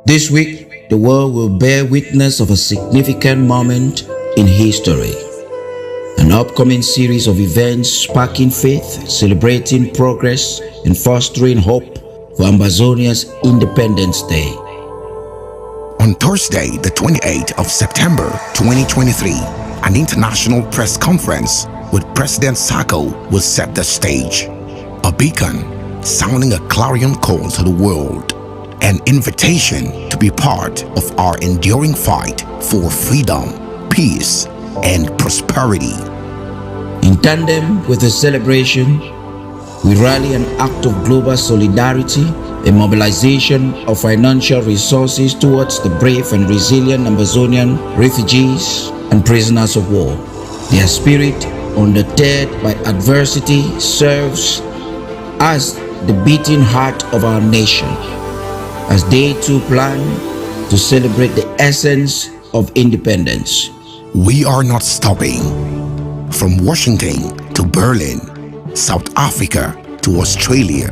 This week, the world will bear witness of a significant moment in history. An upcoming series of events sparking faith, celebrating progress, and fostering hope for Ambazonia's Independence Day. On Thursday, the 28th of September 2023, an international press conference with President Sako will set the stage. A beacon sounding a clarion call to the world, an invitation to be part of our enduring fight for freedom, peace, and prosperity. In tandem with the celebration, we rally an act of global solidarity, a mobilization of financial resources towards the brave and resilient Amazonian refugees and prisoners of war. Their spirit, undeterred by adversity, serves as the beating heart of our nation, as they too plan to celebrate the essence of independence. We are not stopping. From Washington to Berlin, South Africa to Australia,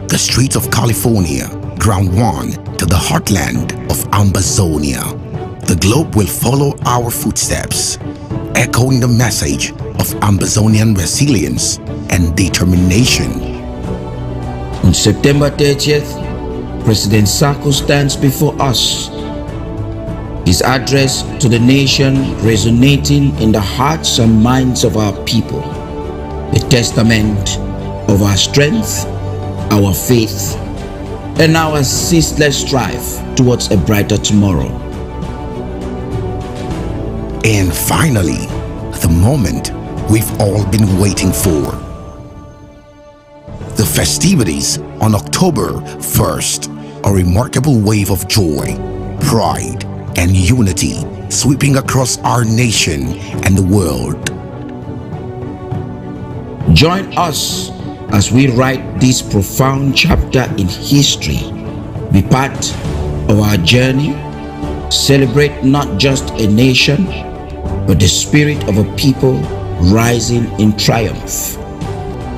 the streets of California, Ground One to the heartland of Ambazonia, the globe will follow our footsteps, echoing the message of Ambazonian resilience and determination. On September 30th, President Sako stands before us, his address to the nation resonating in the hearts and minds of our people, a testament of our strength, our faith, and our ceaseless strive towards a brighter tomorrow. And finally, the moment we've all been waiting for. The festivities on October 1st, a remarkable wave of joy, pride, and unity sweeping across our nation and the world. Join us as we write this profound chapter in history. Be part of our journey. Celebrate not just a nation, but the spirit of a people rising in triumph.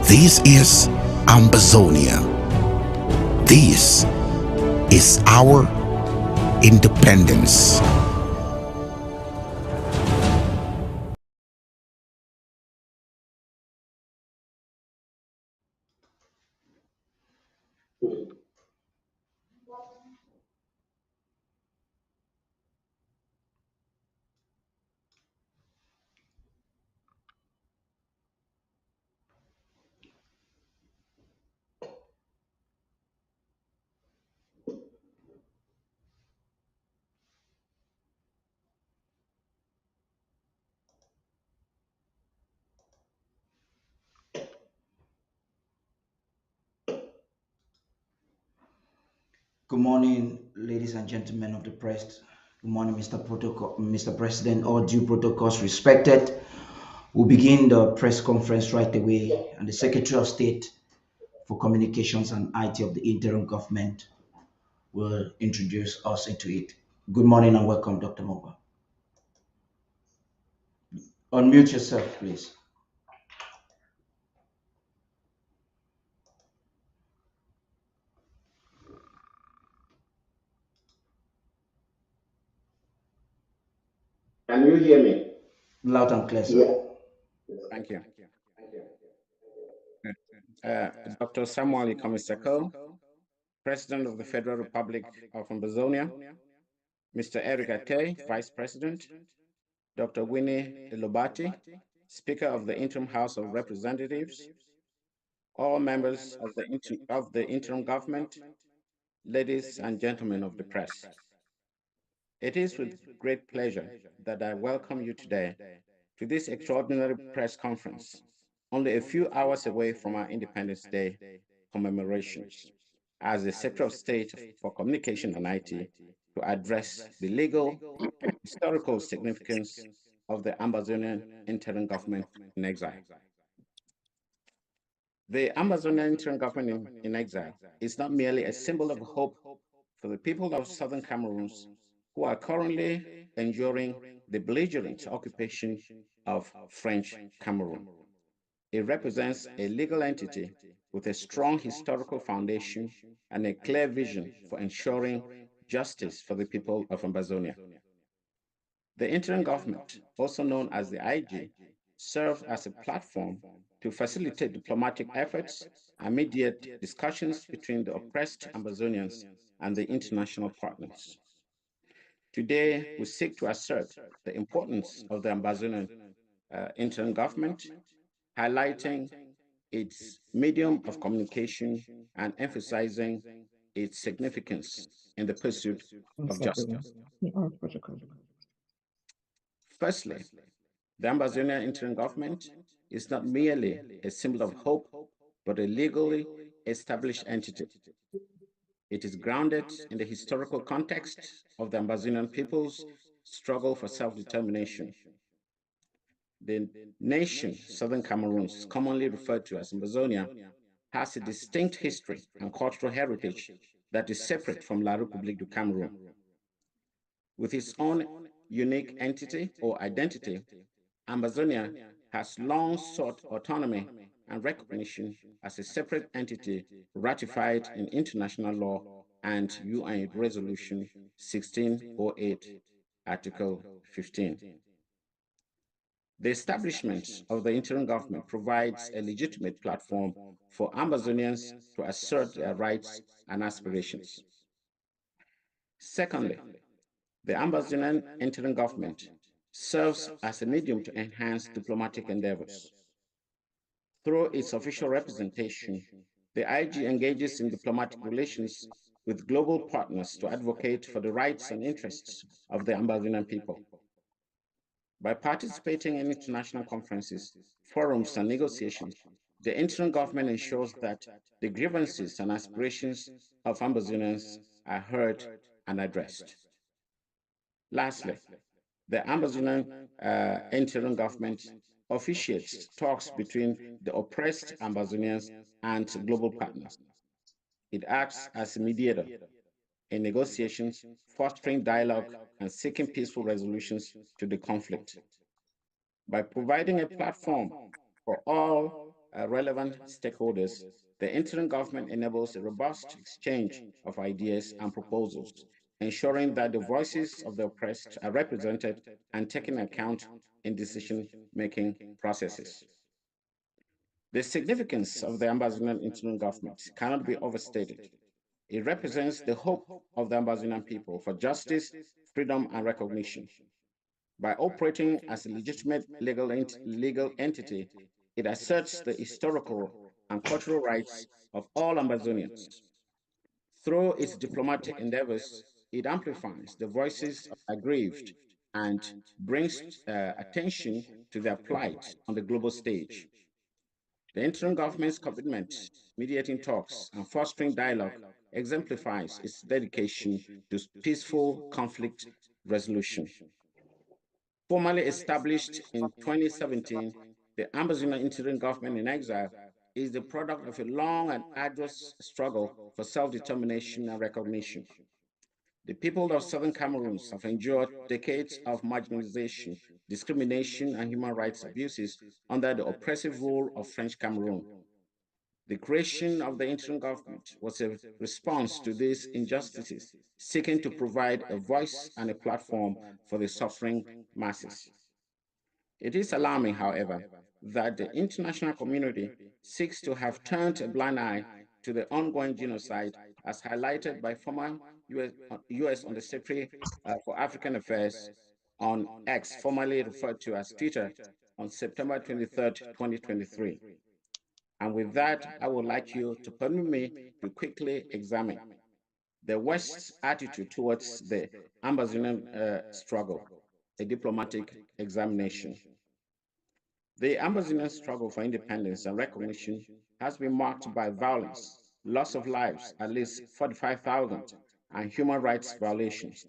This is Ambazonia. This is our independence. Good morning, ladies and gentlemen of the press. Good morning, Mr. President. All due protocols respected. We'll begin the press conference right away, and the Secretary of State for Communications and IT of the interim government will introduce us into it. Good morning and welcome, Dr. Mogwa. Unmute yourself, please. Can you hear me? Loud and clear, sir. Yeah. Thank you. Dr. Samuel Sako, President of the Federal Republic of Ambazonia, Mr. Eric Ate, Vice President, Dr. Winnie Lobati, Speaker of the Interim House of Representatives, all members of the interim government, ladies and gentlemen of the press. It is with great pleasure that I welcome you today to this extraordinary press conference, only a few hours away from our Independence Day commemorations, as the Secretary of State for Communication and IT to address the legal and historical significance of the Ambazonian interim government in exile. The Amazonian interim government in exile is not merely a symbol of hope for the people of southern Cameroon who are currently enduring the belligerent occupation of French Cameroon. It represents a legal entity with a strong historical foundation and a clear vision for ensuring justice for the people of Ambazonia. The interim government, also known as the IG, serves as a platform to facilitate diplomatic efforts and mediate discussions between the oppressed Ambazonians and the international partners. Today, we seek to assert the importance of the Ambazonian interim government, highlighting its medium of communication and emphasizing its significance in the pursuit of justice. Firstly, the Ambazonian interim government is not merely a symbol of hope, but a legally established entity. It is grounded in the historical context of the Ambazonian people's struggle for self-determination. The nation, Southern Cameroons, commonly referred to as Ambazonia, has a distinct history and cultural heritage that is separate from La République du Cameroon. With its own unique entity or identity, Ambazonia has long sought autonomy and recognition as a separate entity ratified in international law and UN Resolution 1608, Article 15. The establishment of the interim government provides a legitimate platform for Ambazonians to assert their rights and aspirations. Secondly, the Ambazonian interim government serves as a medium to enhance diplomatic endeavors. Through its official representation, the IG engages in diplomatic relations with global partners to advocate for the rights and interests of the Ambazonian people. By participating in international conferences, forums, and negotiations, the interim government ensures that the grievances and aspirations of Ambazonians are heard and addressed. Lastly, the Ambazonian interim government officiates talks between the oppressed Ambazonians and global partners. It acts as a mediator in negotiations, fostering dialogue and seeking peaceful resolutions to the conflict. By providing a platform for all relevant stakeholders, the interim government enables a robust exchange of ideas and proposals, ensuring that the voices of the oppressed are represented and taken account in decision-making processes. The significance of the Ambazonian interim government cannot be overstated. It represents the hope of the Ambazonian people for justice, freedom, and recognition. By operating as a legitimate legal entity, it asserts the historical and cultural rights of all Ambazonians. Through its diplomatic endeavors, it amplifies the voices of the aggrieved and brings attention to their plight on the global stage. The interim government's commitment, mediating talks, and fostering dialogue exemplifies its dedication to peaceful conflict resolution. Formally established in 2017, the Ambazonian interim government in exile is the product of a long and arduous struggle for self-determination and recognition. The people of Southern Cameroon have endured decades of marginalization, discrimination, and human rights abuses under the oppressive rule of French Cameroon. The creation of the interim government was a response to these injustices, seeking to provide a voice and a platform for the suffering masses. It is alarming, however, that the international community seeks to have turned a blind eye to the ongoing genocide, as highlighted by former US Undersecretary for African Affairs on X, formerly referred to as Twitter, on September 23rd, 2023. And with that, I would like you to permit me to quickly examine the West's attitude towards the Ambazonian struggle, a diplomatic examination. The Ambazonian struggle for independence and recognition has been marked by violence, loss of lives, at least 45,000, and human rights violations.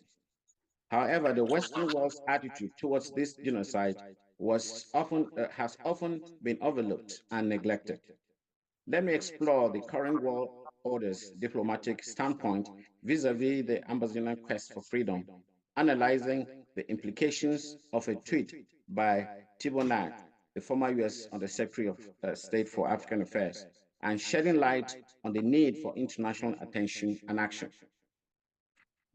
However, the Western world's attitude towards this genocide has often been overlooked and neglected. Let me explore the current world order's diplomatic standpoint vis-à-vis the Ambazonian quest for freedom, analyzing the implications of a tweet by Thibault Nag, the former US Undersecretary of State for African Affairs, and shedding light on the need for international attention and action.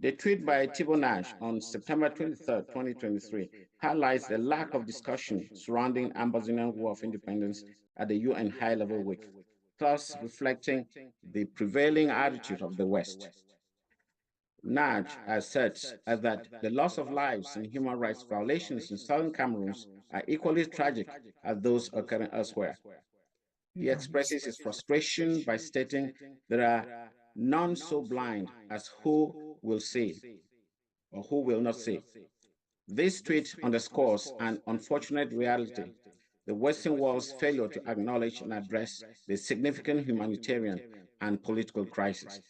The tweet by Thibault Nash on September 23, 2023, highlights the lack of discussion surrounding Ambazonian War of Independence at the UN High-Level Week, thus reflecting the prevailing attitude of the West. Nash asserts that the loss of lives and human rights violations in southern Cameroon are equally tragic as those occurring elsewhere. He expresses his frustration by stating there are none so blind as who will say or who will not say. This tweet underscores an unfortunate reality: the Western world's failure to acknowledge and address the significant humanitarian and political crisis.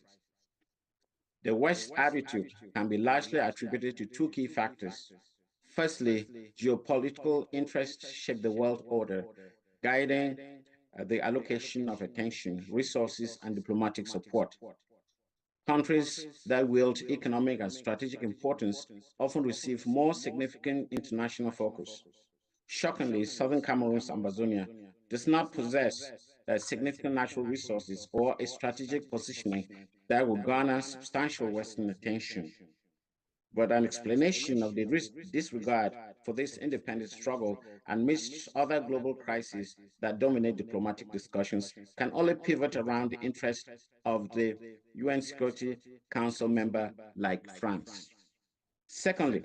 The West's attitude can be largely attributed to two key factors. Firstly, geopolitical interests shape the world order, guiding the allocation of attention, resources, and diplomatic support. Countries that wield economic and strategic importance often receive more significant international focus. Shockingly, southern Cameroon's Ambazonia does not possess significant natural resources or a strategic positioning that will garner substantial Western attention. But an explanation of the disregard for this independent struggle amidst other global crises that dominate diplomatic discussions can only pivot around the interest of the UN Security Council member like France. Secondly,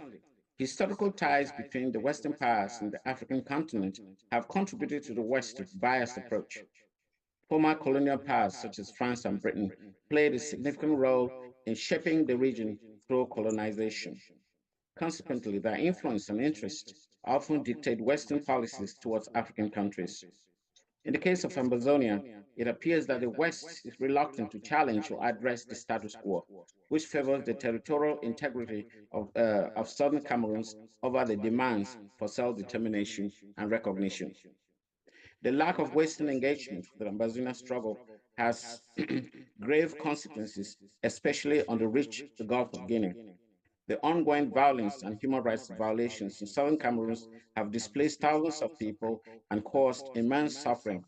historical ties between the Western powers and the African continent have contributed to the West's biased approach. Former colonial powers such as France and Britain played a significant role in shaping the region through colonization. Consequently, their influence and interest often dictate Western policies towards African countries. In the case of Amazonia, it appears that the West is reluctant to challenge or address the status quo, which favors the territorial integrity of southern Cameroon over the demands for self-determination and recognition. The lack of Western engagement for the Ambazonia struggle has grave consequences, especially on the rich the Gulf of Guinea. The ongoing violence and human rights violations in southern Cameroon have displaced thousands of people and caused immense suffering.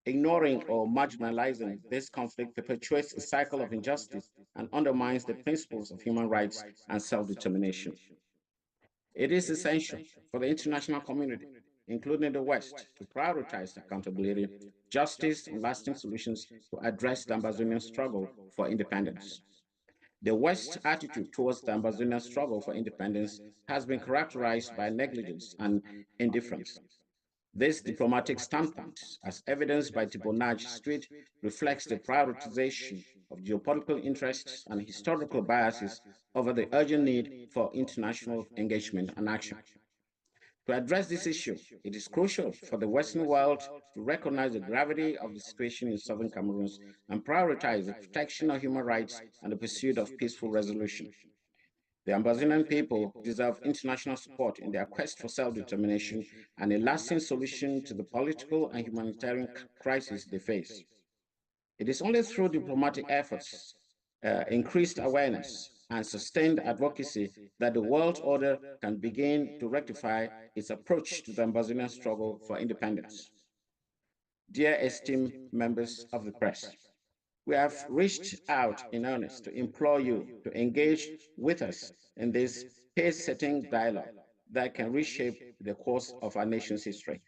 Ignoring or marginalizing this conflict perpetuates a cycle of injustice and undermines the principles of human rights and self-determination. It is essential for the international community, including the West, to prioritize accountability, justice, and lasting solutions to address the Ambazonian struggle for independence. The West's attitude towards the Ambazonian struggle for independence has been characterized by negligence and indifference. This diplomatic standpoint, as evidenced by Tibonage Street, reflects the prioritization of geopolitical interests and historical biases over the urgent need for international engagement and action. To address this issue, it is crucial for the Western world to recognize the gravity of the situation in southern Cameroon and prioritize the protection of human rights and the pursuit of peaceful resolution. The Ambazonian people deserve international support in their quest for self-determination and a lasting solution to the political and humanitarian crisis they face. It is only through diplomatic efforts, increased awareness, and sustained advocacy that the world order can begin to rectify its approach to the Ambazonian struggle for independence. Dear esteemed members of the press, we have reached out in earnest to implore you to engage with us in this pace-setting dialogue that can reshape the course of our nation's history.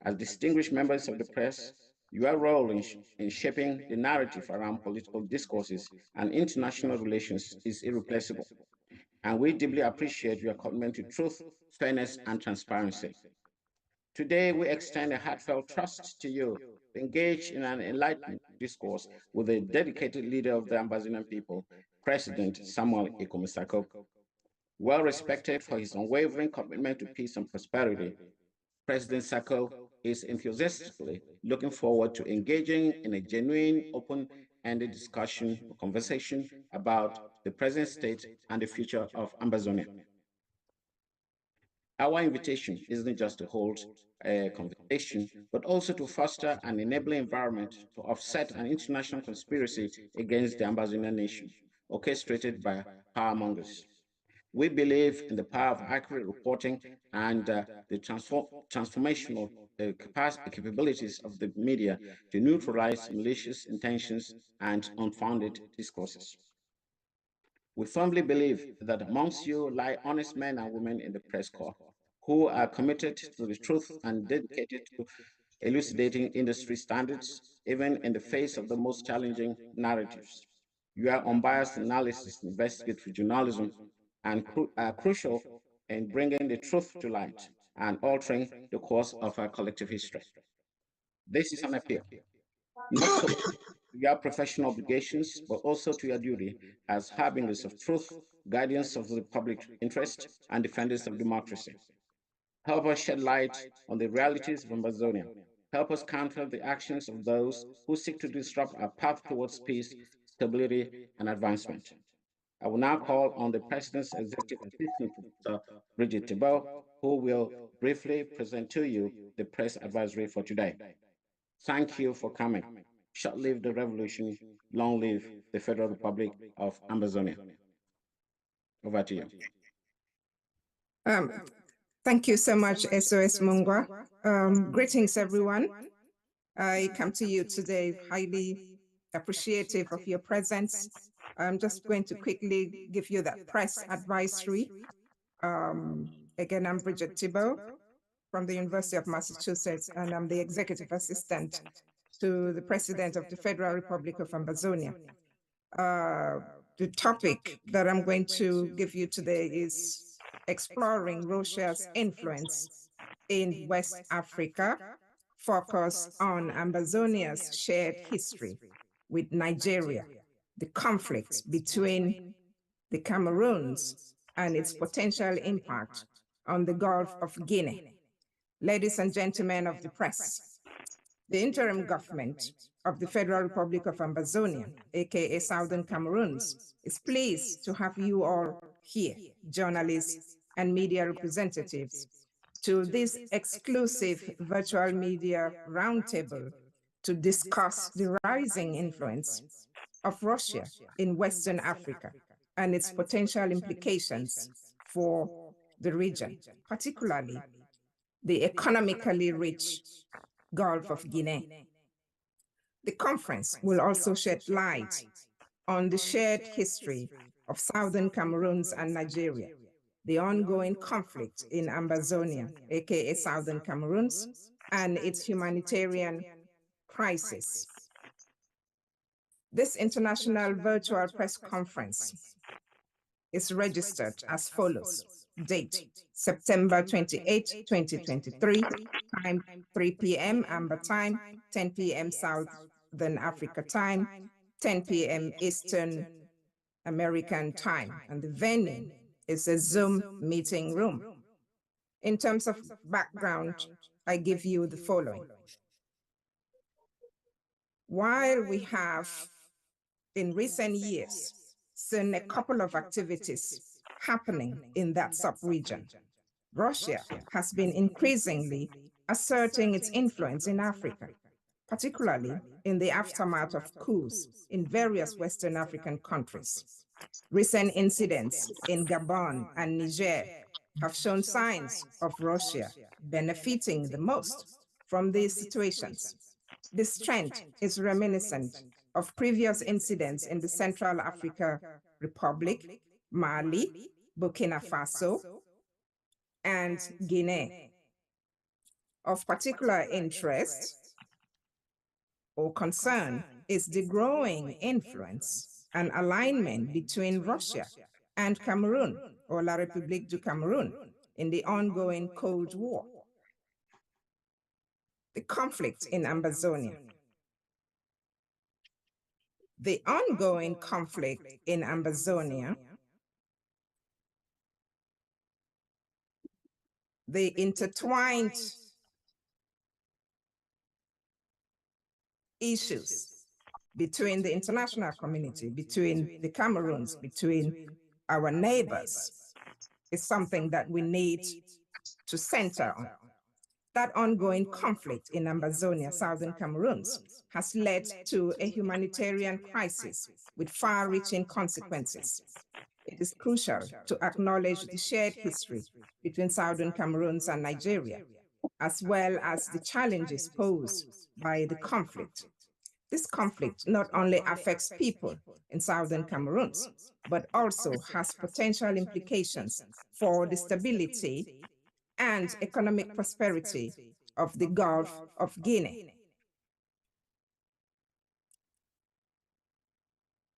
As distinguished members of the press, your role in shaping the narrative around political discourses and international relations is irreplaceable, and we deeply appreciate your commitment to truth, fairness, and transparency. Today, we extend a heartfelt trust to you to engage in an enlightened discourse with a dedicated leader of the Ambazonian people, President Samuel Sako. Well respected for his unwavering commitment to peace and prosperity, President Sako is enthusiastically looking forward to engaging in a genuine, open-ended discussion or conversation about the present state and the future of Ambazonia. Our invitation isn't just to hold a conversation, but also to foster an enabling environment to offset an international conspiracy against the Ambazonian nation, orchestrated by powermongers. We believe in the power of accurate reporting and the transformational capabilities of the media to neutralize malicious intentions and unfounded discourses. We firmly believe that amongst you lie honest men and women in the press corps who are committed to the truth and dedicated to elucidating industry standards, even in the face of the most challenging narratives. Your unbiased analysis and investigative journalism are crucial in bringing the truth to light and altering the course of our collective history. This is an appeal, not so to your professional obligations, but also to your duty as harbingers of truth, guardians of the public interest, and defenders of democracy. Help us shed light on the realities of Amazonia. Help us counter the actions of those who seek to disrupt our path towards peace, stability, and advancement. I will now call on the President's Executive Assistant, Professor Bridget Thibault, who will briefly present to you the press advisory for today. Thank you for coming. Short live the revolution, long live the Federal Republic of Amazonia. Over to you. Thank you so much, SOS Mungwa. Greetings, everyone. I come to you today highly appreciative of your presence. I'm just going to quickly give you that press advisory. Again, I'm Bridget Thibault from the University of Massachusetts, and I'm the executive assistant to the President of the Federal Republic of Amazonia. The topic that I'm going to give you today is exploring Russia's influence in West Africa, focus on Amazonia's shared history with Nigeria, the conflict between the Cameroons and its potential impact on the Gulf of Guinea. Ladies and gentlemen of the press, the interim government of the Federal Republic of Amazonia, aka Southern Cameroons, is pleased to have you all here, journalists and media representatives, to this exclusive virtual media roundtable to discuss the rising influence of Russia in Western Africa and its potential implications for the region, particularly the economically rich Gulf of Guinea. The conference will also shed light on the shared history of Southern Cameroons and Nigeria, the ongoing conflict in Amazonia, aka Southern Cameroons, and its humanitarian crisis. This international virtual press conference is registered as follows. Date, September 28, 2023, time 3 p.m. Amber time, 10 p.m. Southern Africa time, 10 p.m. Eastern American time, and the venue is a Zoom meeting room. In terms of background, I give you the following. While we have, in recent years, seen a couple of activities happening in that sub-region, Russia has been increasingly asserting its influence in Africa, particularly in the aftermath of coups in various Western African countries. Recent incidents in Gabon and Niger have shown signs of Russia benefiting the most from these situations. This trend is reminiscent of previous incidents in the Central African Republic, Mali, Burkina Faso, and Guinea. Of particular interest or concern is the growing influence and alignment between Russia and Cameroon, or La République du Cameroun, in the ongoing Cold War. The conflict in Amazonia. The ongoing conflict in Amazonia, the intertwined issues between the international community, between the Cameroons, between our neighbors, is something that we need to center on. That ongoing conflict in Amazonia, Southern Cameroons, has led to a humanitarian crisis with far-reaching consequences. It is crucial to acknowledge the shared history between Southern Cameroons and Nigeria, as well as the challenges posed by the conflict. This conflict not only affects people in southern Cameroon, but also has potential implications for the stability and economic prosperity of the Gulf of Guinea.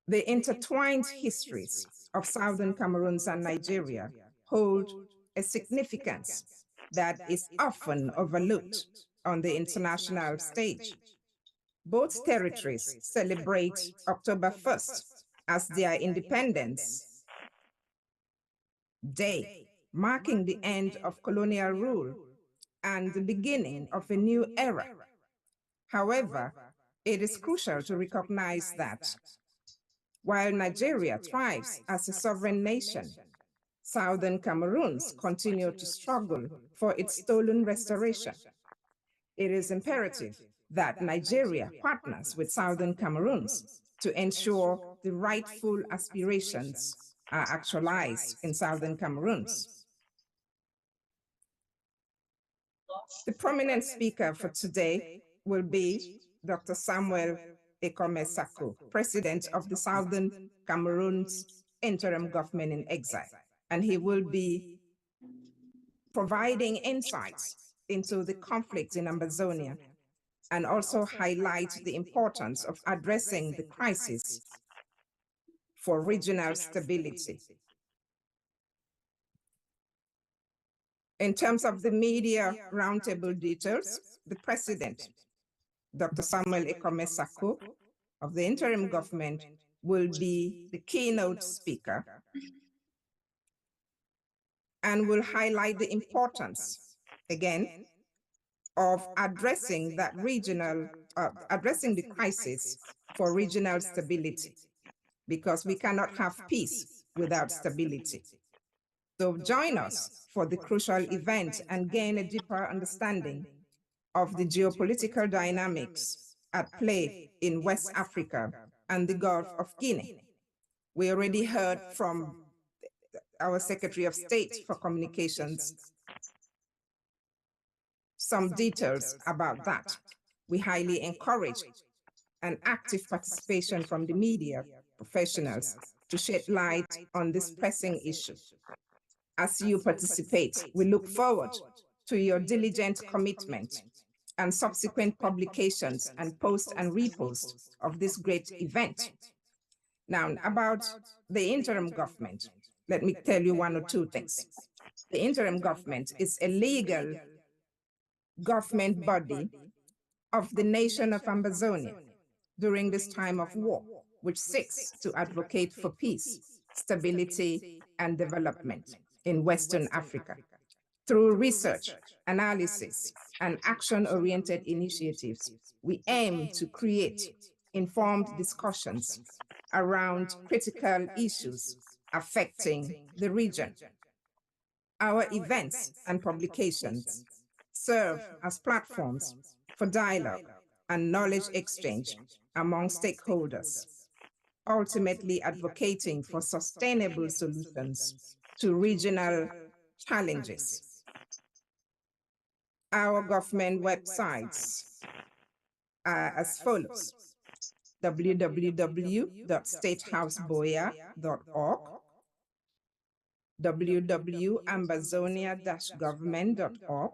The intertwined histories of southern Cameroon and Nigeria hold a significance that is often overlooked on the international stage. Both territories celebrate October 1st as their Independence Day, marking the end of colonial rule and the beginning of a new era. However, it is crucial to recognize that while Nigeria thrives as a sovereign nation, southern Cameroons continue to struggle for its stolen restoration. It is imperative that Nigeria partners with southern Cameroons to ensure the rightful aspirations are actualized in southern Cameroons. The prominent speaker for today will be Dr. Samuel Ekome Sako, President of the Southern Cameroon's Interim Government in Exile, and he will be providing insights into the conflict in Amazonia and also highlight the importance of addressing the crisis for regional stability. In terms of the media roundtable details, the President, Dr. Samuel Ekome Sako of the interim government, will be the keynote speaker and will highlight the importance, again, of addressing that addressing the crisis for regional stability, because we cannot have peace without stability. So join us for the crucial event and gain a deeper understanding of the geopolitical dynamics at play in West Africa and the Gulf of Guinea. We already heard from our Secretary of State for Communications some details about that. We highly encourage an active participation from the media professionals to shed light on this pressing issue. As you participate, we look forward to your diligent commitment and subsequent publications and post and repost of this great event. Now, about the interim government, let me tell you one or two things. The interim government is a legal government body of the nation of Amazonia during this time of war, which seeks to advocate for peace, stability, and development in Western Africa. Through research, analysis, and action-oriented initiatives, we aim to create informed discussions around critical issues affecting the region. Our events and publications serve as platforms for dialogue and knowledge exchange among stakeholders, ultimately advocating for sustainable solutions to regional challenges. Our government websites are as follows: www.statehouseboya.org, www.ambazonia-government.org,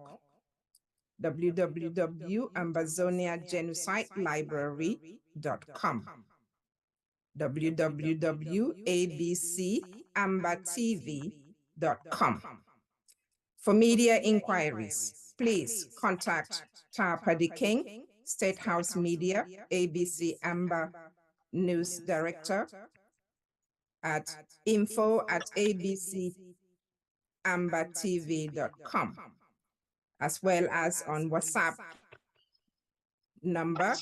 www.ambazoniagenocidellibrary.com, www.abcambatv.com. For media inquiries, please contact Tapadi King, State House Media, ABC Amber News Director at info@abcambertv.com, as well as on WhatsApp number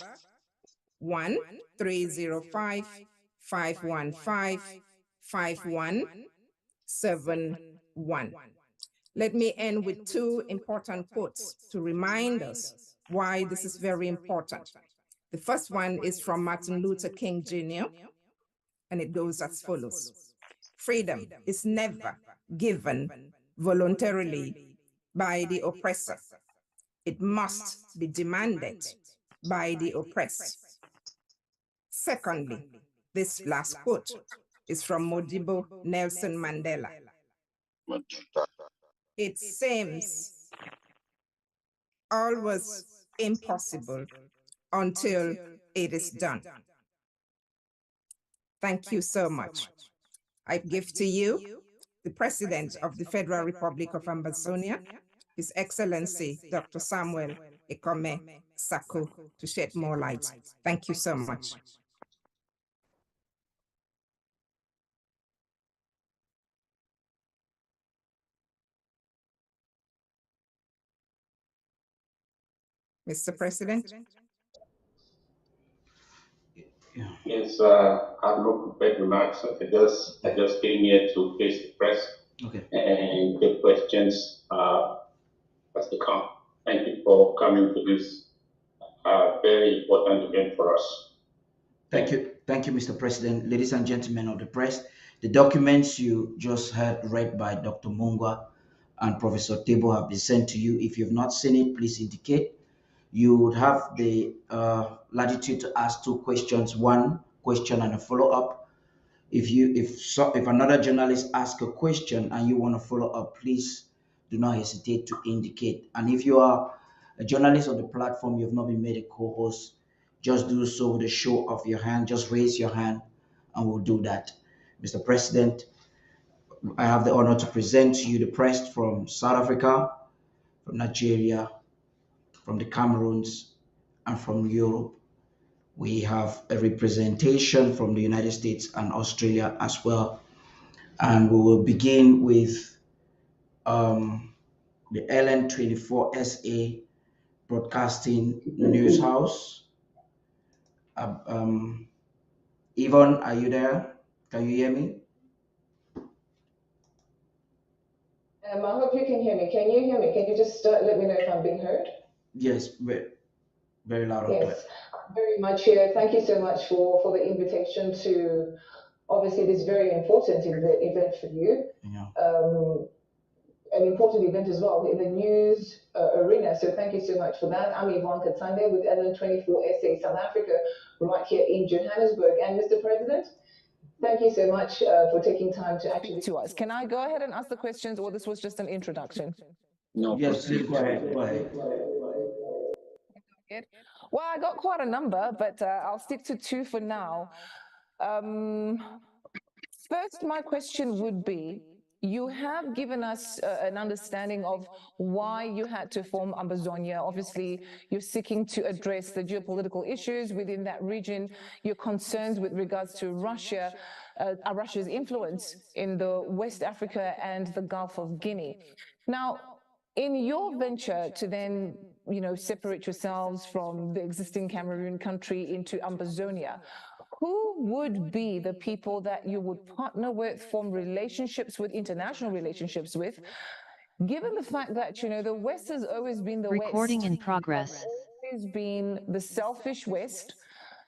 1305-515-5171. Let me end with two important quotes to remind us why this is very important. The first one is from Martin Luther King Jr., and it goes as follows: "Freedom is never given voluntarily by the oppressor. It must be demanded by the oppressed. Secondly, this last quote is from Modibo Nelson Mandela. It seems all was impossible until it is done. Thank you so much. I give to you the President of the Federal Republic of Ambazonia, His Excellency, Dr. Samuel Ikome Sako, to shed more light. Thank you so much. Mr. President? Yes, I have no prepared remarks. I just came here to face the press and the questions as they come. Thank you for coming to this very important event for us. Thank you, Mr. President. Ladies and gentlemen of the press, the documents you just heard read by Dr. Mungwa and Professor Tebo have been sent to you. If you've not seen it, please indicate. You would have the latitude to ask two questions, one question and a follow-up. If another journalist asks a question and you want to follow up, please do not hesitate to indicate. And if you are a journalist on the platform, you have not been made a co-host, just do so with a show of your hand. Just raise your hand and we'll do that. Mr. President, I have the honor to present to you the press from South Africa, from Nigeria, from the Cameroons, and from Europe. We have a representation from the United States and Australia as well. And we will begin with the LN24 SA Broadcasting News House. Yvonne, are you there? Can you hear me? I hope you can hear me. Can you hear me? Can you just let me know if I'm being heard? Yes, very loud and clear. Yes, very much here. Thank you so much for the invitation to, obviously, this very important event for you. Yeah. An important event as well in the news arena. So thank you so much for that. I'm Yvonne Katande with LN24 SA South Africa, right here in Johannesburg. And Mr. President, thank you so much for taking time to actually to us. Can I go ahead and ask the questions, or this was just an introduction? No, Yes, please go ahead. Go ahead. Well, I got quite a number, but I'll stick to two for now. First, my question would be, you have given us an understanding of why you had to form Ambazonia. Obviously, you're seeking to address the geopolitical issues within that region. Your concerns with regards to Russia, Russia's influence in the West Africa and the Gulf of Guinea. Now, in your venture to then, separate yourselves from the existing Cameroon country into Ambazonia, who would be the people that you would partner with, form relationships with, international relationships with, given the fact that, the West has always been the Recording West. in progress. Always been the selfish West.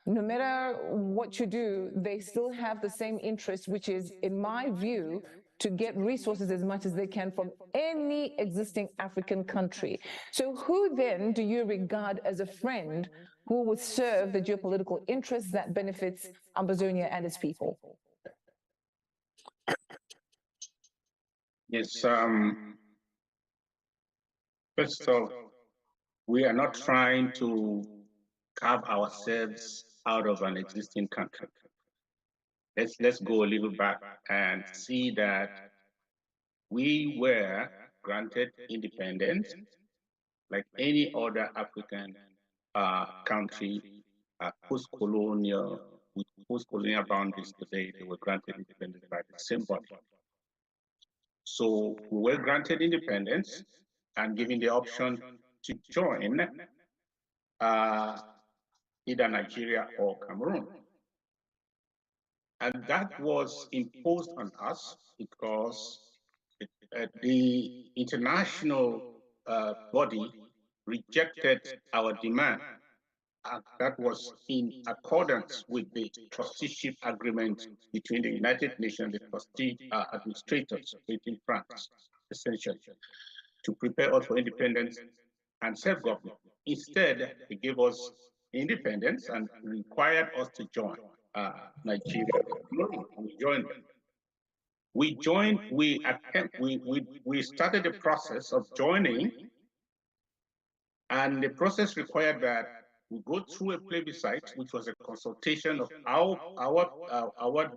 No matter what you do, they still have the same interest, which is, in my view, to get resources as much as they can from any existing African country. So who then do you regard as a friend who would serve the geopolitical interests that benefits Ambazonia and its people? Yes. First of all, we are not trying to carve ourselves out of an existing country. Let's go a little back and see that we were granted independence like any other African country, post-colonial, with post-colonial boundaries today. They were granted independence by the same body. So we were granted independence and given the option to join either Nigeria or Cameroon. And that was imposed on us because the international body rejected our demand. And that was in accordance with the trusteeship agreement between the United Nations, the trustee administrators in France, essentially, to prepare us for independence and self-government. Instead, they gave us independence and required us to join Nigeria. We joined them. We started the process of joining, and the process required that we go through a plebiscite, which was a consultation of our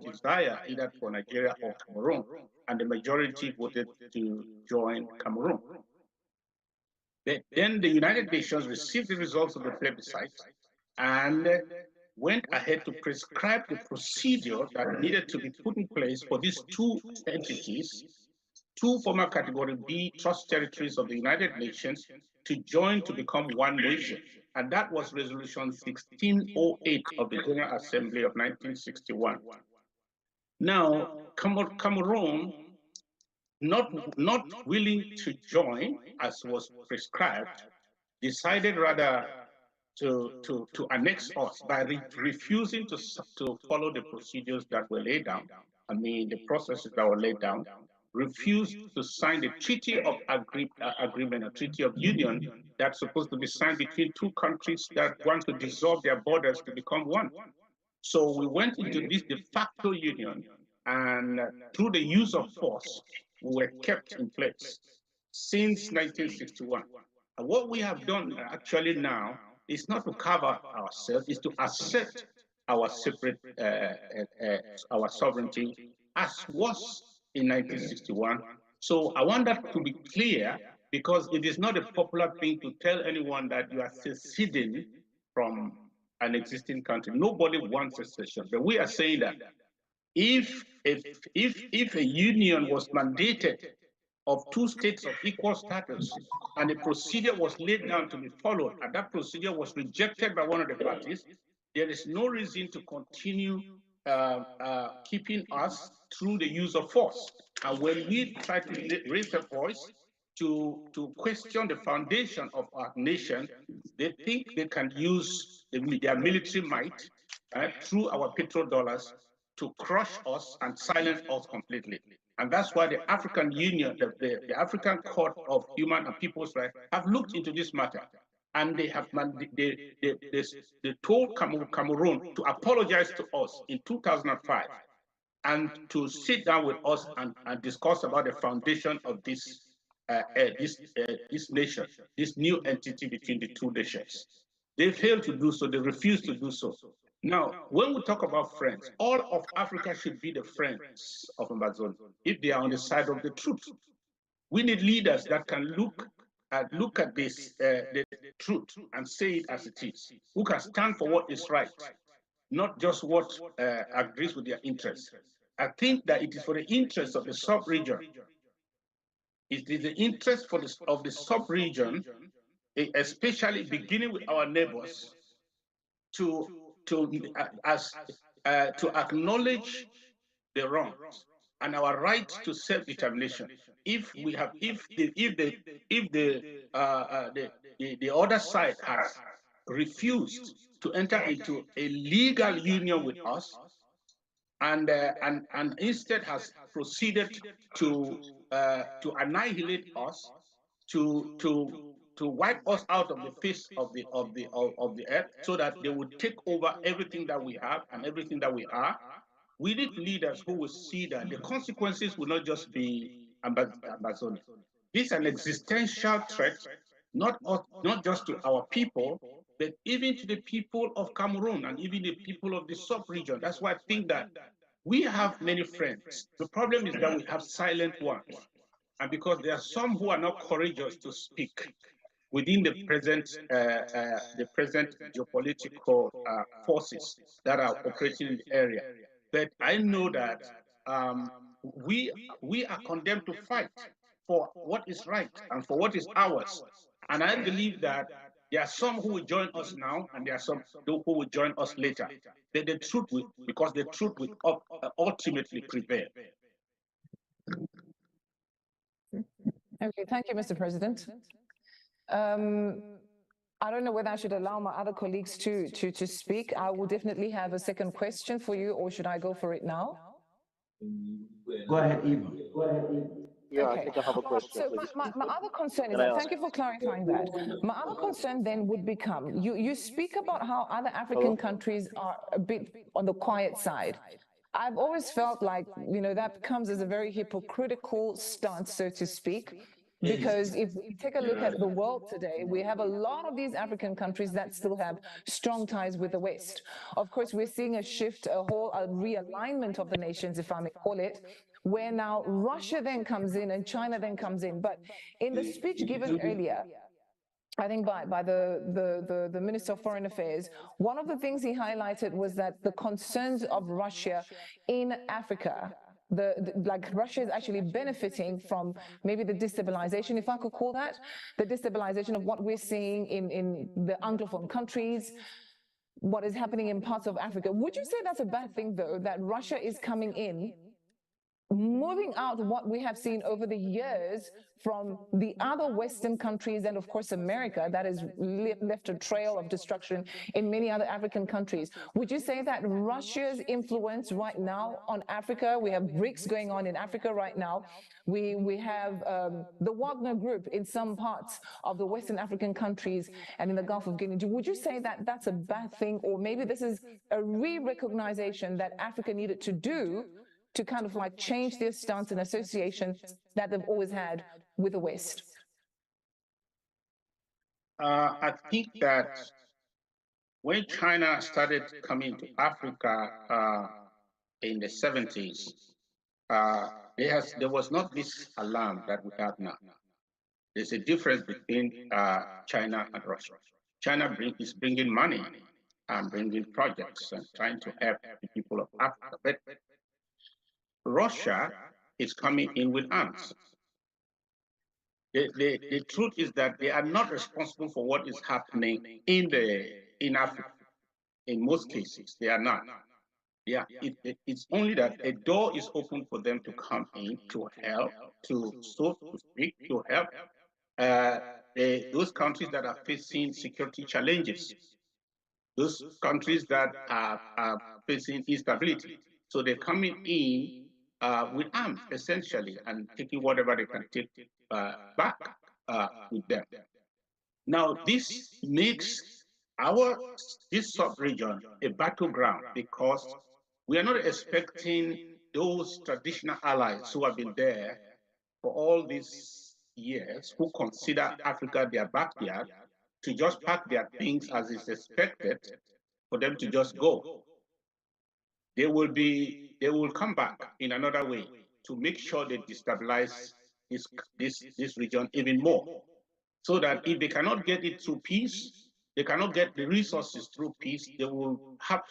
desire either for Nigeria or Cameroon, and the majority voted to join Cameroon. Then the United Nations received the results of the plebiscite and went ahead to prescribe the procedure that needed to be put in place for these two entities, two former Category B trust territories of the United Nations, to join to become one nation. And that was Resolution 1608 of the General Assembly of 1961. Now, Cameroon, not willing to join as was prescribed, decided rather to annex us by refusing to follow the procedures that were laid down. I mean, the processes that were laid down, refused to sign the Treaty of Agreement, a Treaty of Union that's supposed to be signed between two countries that want to dissolve their borders to become one. So we went into this de facto union, and through the use of force, we were kept in place since 1961. And what we have done actually now is not to cover ourselves, is to accept our separate, our sovereignty as was in 1961. So I want that to be clear, because it is not a popular thing to tell anyone that you are seceding from an existing country. Nobody wants secession, but we are saying that if a union was mandated of two states of equal status, and a procedure was laid down to be followed, and that procedure was rejected by one of the parties, there is no reason to continue keeping us through the use of force. And when we try to raise a voice to question the foundation of our nation, they think they can use their military might through our petrodollars to crush us and silence us completely. And that's why the African Union, the African Court of Human and People's Rights, have looked into this matter. And they have they told Cameroon to apologize to us in 2005 and to sit down with us and discuss about the foundation of this nation, this new entity between the two nations. They failed to do so. They refused to do so. Now, when we talk about friends, all of Africa should be the friends of Amazon if they are on the side of the truth. We need leaders that can look at this, the truth, and say it as it is, who can stand for what is right, not just what agrees with their interests. I think that it is for the interest of the sub-region. It is the interest of the sub-region, especially beginning with our neighbors, to acknowledge the wrongs and our right to self-determination. If the other side has refused to enter into a legal union with us, and instead has proceeded to annihilate us, to wipe us out of the face of the earth, so that they would take over everything that we have and everything that we are. We need leaders who will see that the consequences will not just be Amazonia. This is an existential threat, not just to our people, but even to the people of Cameroon and even the people of the sub-region. That's why I think that we have many friends. The problem is that we have silent ones. And because there are some who are not courageous to speak within the present geopolitical forces that are operating in the area. But I know that we are condemned to fight for what is right and for what is ours. And I believe that there are some who will join us now, and there are some who will join us later. But the truth will, because the truth will ultimately prevail. Okay, thank you, Mr. President. I don't know whether I should allow my other colleagues to speak. I will definitely have a second question for you, or should I go for it now? Go ahead, Eva. Yeah, I Okay. think I have a All right. question, So please. my other concern is Can I that, ask? thank you for clarifying that. My other concern then would become, you speak about how other African Hello? countries are a bit on the quiet side. I've always felt like, you know, that comes as a very hypocritical stance, so to speak. Because if we take a look at the world today, we have a lot of these African countries that still have strong ties with the West. Of course, we're seeing a shift, a realignment of the nations, if I may call it, where now Russia then comes in and China then comes in. But in the speech given earlier, I think by the Minister of Foreign Affairs, one of the things he highlighted was that the concerns of Russia in Africa, like Russia is actually benefiting from maybe the destabilization, if I could call that, the destabilization of what we're seeing in the Anglophone countries, what is happening in parts of Africa. Would you say that's a bad thing, though, that Russia is coming in, moving out what we have seen over the years from the other Western countries and, of course, America, that has left a trail of destruction in many other African countries? Would you say that Russia's influence right now on Africa, we have BRICS going on in Africa right now, we have the Wagner Group in some parts of the Western African countries and in the Gulf of Guinea. Would you say that that's a bad thing, or maybe this is a re-recognition that Africa needed to do to kind of like change their stance and association that they've always had with the West? I think that when China started coming to Africa in the 70s, there was not this alarm that we have now. There's a difference between China and Russia. China is bringing money and bringing projects and trying to help the people of Africa. But Russia is coming in with arms. The truth is that they are not responsible for what is happening in Africa. In most cases, they are not. Yeah, it's only that a door is open for them to come in to help, so to speak, to help those countries that are facing security challenges, those countries that are facing instability. So they're coming in with arms, essentially, and taking whatever they can take back with them. Now, this makes this sub-region a battleground because we are not expecting those traditional allies who have been there for all these years, who consider Africa their backyard, to just pack their things as is expected for them to just go. They will come back in another way to make sure they destabilize this region even more, so that if they cannot get it through peace, they cannot get the resources through peace, they will have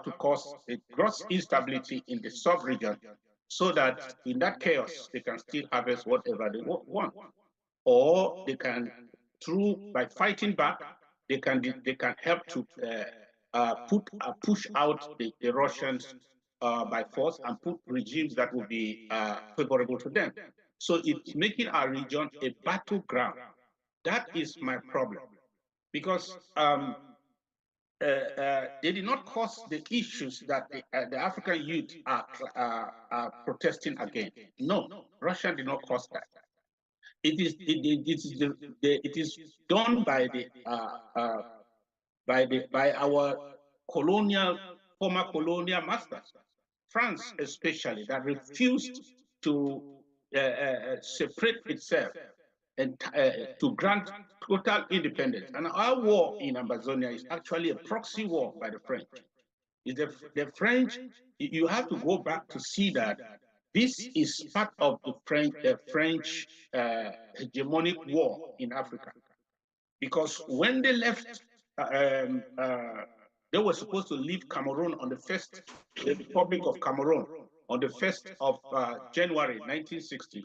to cause a gross instability in the sub-region, so that in that chaos they can still harvest whatever they want, or they can, by fighting back, they can help to push out the Russians by force and put regimes that will be favorable to them. So it's making our region a battleground. That is my problem, because they did not cause the issues that the African youth are protesting against. No, Russia did not cause that. It is done by our former colonial masters, France especially, that refused to separate itself and to grant total independence. And our war in Amazonia is actually a proxy war by the French. The French, you have to go back to see that this is part of the French hegemonic war in Africa. Because when they left, they were supposed to leave Cameroon on the Republic of Cameroon, on the 1st of January 1960.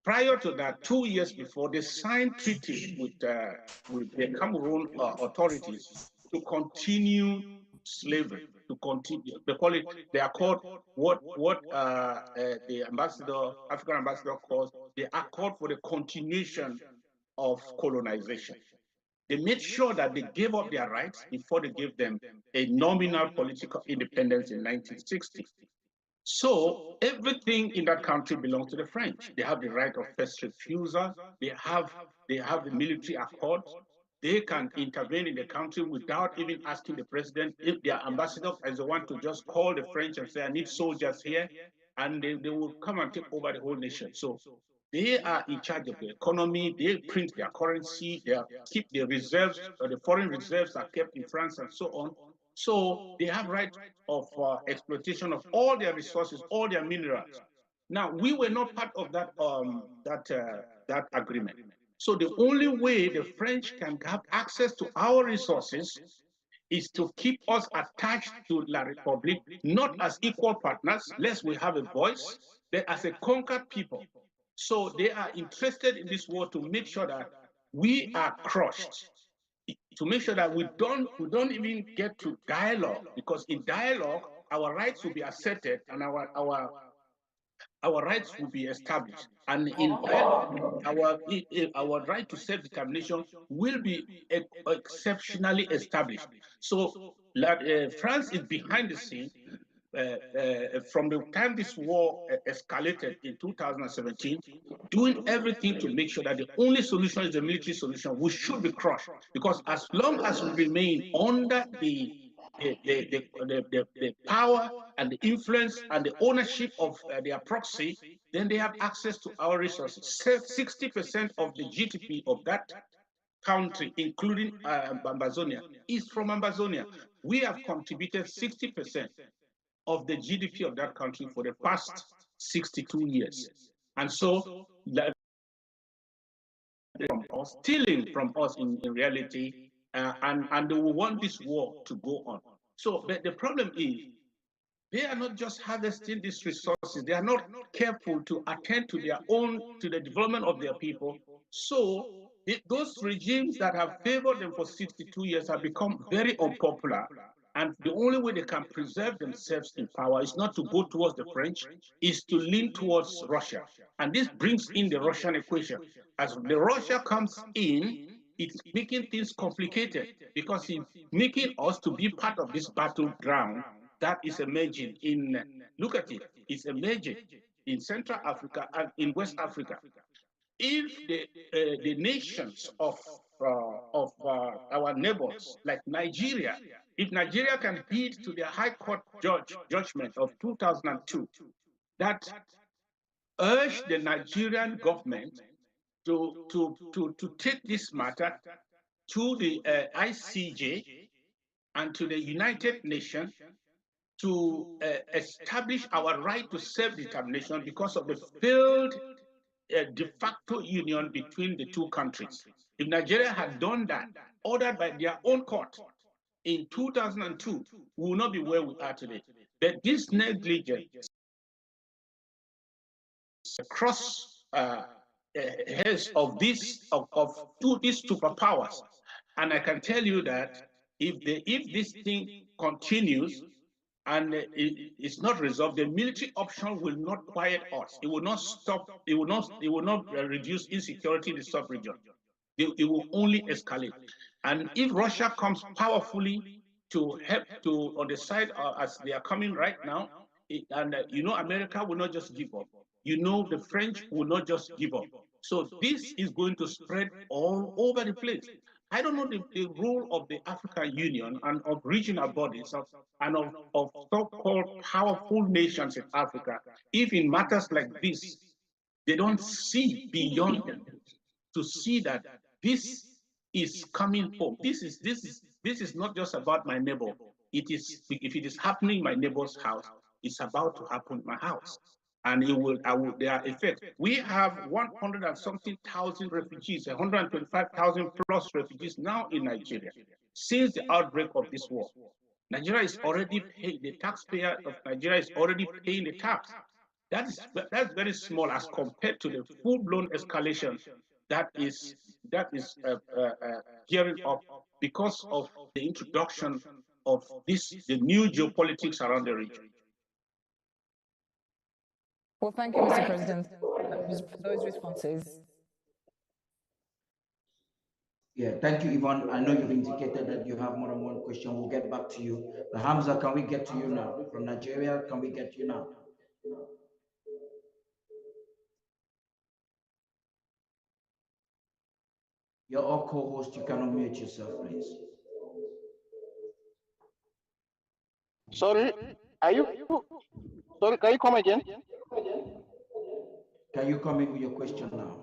Prior to that, 2 years before, they signed treaties with the Cameroon authorities to continue slavery, to continue. They are called what the African ambassador calls the Accord for the Continuation of Colonization. They made sure that they gave up their rights before they gave them a nominal political independence in 1960. So everything in that country belongs to the French. They have the right of first refusal. They have the military accord. They can intervene in the country without even asking the president. If their ambassador is the one to just call the French and say, I need soldiers here, and they will come and take over the whole nation. So they are in charge of the economy. They print their currency. They keep the reserves, the foreign reserves are kept in France and so on. So they have right of exploitation of all their resources, all their minerals. Now we were not part of that agreement. So the only way the French can have access to our resources is to keep us attached to La Republique, not as equal partners, lest we have a voice, but as a conquered people. So they are interested in this war to make sure that we are crushed, to make sure that we don't even get to dialogue, because in dialogue our rights will be asserted and our rights will be established, and in dialogue our right to self-determination will be exceptionally established. So France is behind the scene from the time this war escalated in 2017, doing everything to make sure that the only solution is the military solution. We should be crushed, because as long as we remain under the power and the influence and the ownership of their proxy, then they have access to our resources. 60% of the GDP of that country, including Ambazonia, is from Ambazonia. We have contributed 60% of the GDP of that country for the past 62 years. And so, from us, stealing from us in reality, and they will want this war to go on. So the problem is, they are not just harvesting these resources, they are not careful to attend to the development of their people. So those regimes that have favored them for 62 years have become very unpopular. And the only way they can preserve themselves in power is not to go towards the French, is to lean towards Russia. And this brings in the Russian equation. As the Russia comes in, it's making things complicated, because it's making us to be part of this battleground that is emerging look at it, it's emerging in Central Africa and in West Africa. If the nations of our neighbors, like Nigeria, if Nigeria can heed to the High Court judgment of 2002 that urged the Nigerian government to take this matter to the ICJ and to the United Nations to establish our right to self-determination because of the failed de facto union between the two countries. If Nigeria had done that, ordered by their own court in 2002, we will not be where we are today. But this negligence across heads of these superpowers, and I can tell you that if this thing continues, and it's not resolved, the military option will not quiet us. It will not stop. It will not reduce insecurity in the sub-region. It will only escalate. And if Russia comes powerfully to help on the side as they are coming right now, America will not just give up. The French will not just give up. So this is going to spread all over the place. I don't know the role of the African Union and of regional bodies and of so-called powerful nations in Africa, if in matters like this, they don't see beyond them to see that this is coming home. This is not just about my neighbor. If it is happening in my neighbor's house, it's about to happen in my house. And there are effects. We have 100 and something thousand refugees, 125,000 plus refugees now in Nigeria since the outbreak of this war. Nigeria is already paying, the taxpayer of Nigeria is already paying the tax. That's very small as compared to the full-blown escalation that is gearing up because of the introduction of the new geopolitics around the region. Well, thank you, Mr. President, for those responses. Yeah, thank you, Yvonne. I know you've indicated that you have more than one question. We'll get back to you. But Hamza, can we get to you now? From Nigeria, can we get you now? Your all co-host, you can unmute yourself, please. Sorry, are you? Sorry, can you come again? Can you come in with your question now?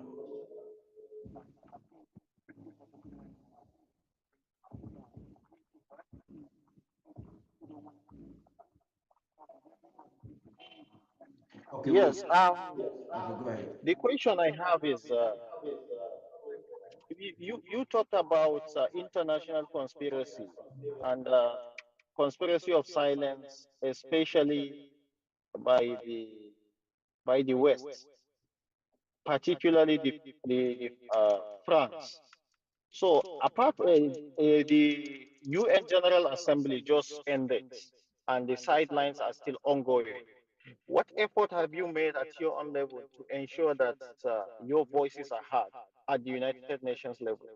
Okay. Yes. Okay, go ahead. The question I have is, you talked about international conspiracy and conspiracy of silence, especially by the West, particularly the France. So apart the UN General Assembly just ended, and the sidelines are still ongoing. What effort have you made at your own level to ensure that your voices are heard at the United Nations level?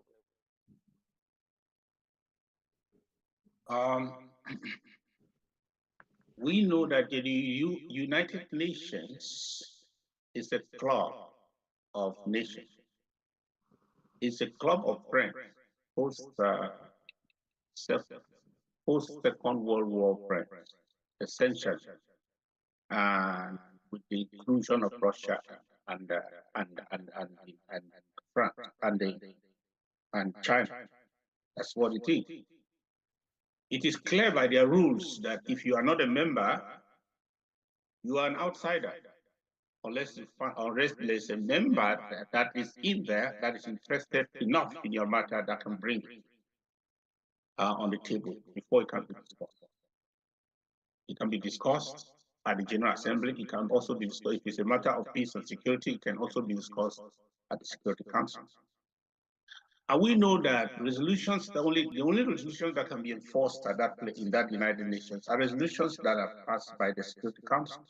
We know that the United Nations is a club of nations. It's a club of friends post Second World War friends, essentially, and with the inclusion of Russia and France and China. That's what it is. It is clear by their rules that if you are not a member, you are an outsider, unless there's a member that is in there that is interested enough in your matter that can bring it on the table before it can be discussed. It can be discussed at the General Assembly. It can also be discussed if it's a matter of peace and security. It can also be discussed at the Security Council. And we know that resolutions, the only resolutions that can be enforced at that in that United Nations are resolutions that are passed by the Security Council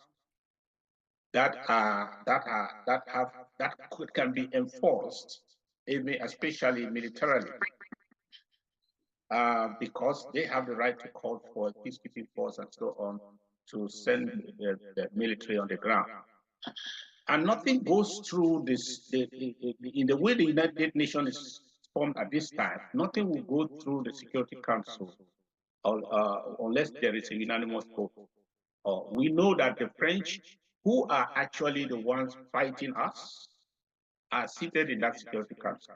that can be enforced, especially militarily, because they have the right to call for peacekeeping force and so on to send the military on the ground. And nothing goes through this in the way the United Nations is formed at this time. Nothing will go through the Security Council unless there is a unanimous vote. We know that the French, who are actually the ones fighting us, are seated in that Security Council.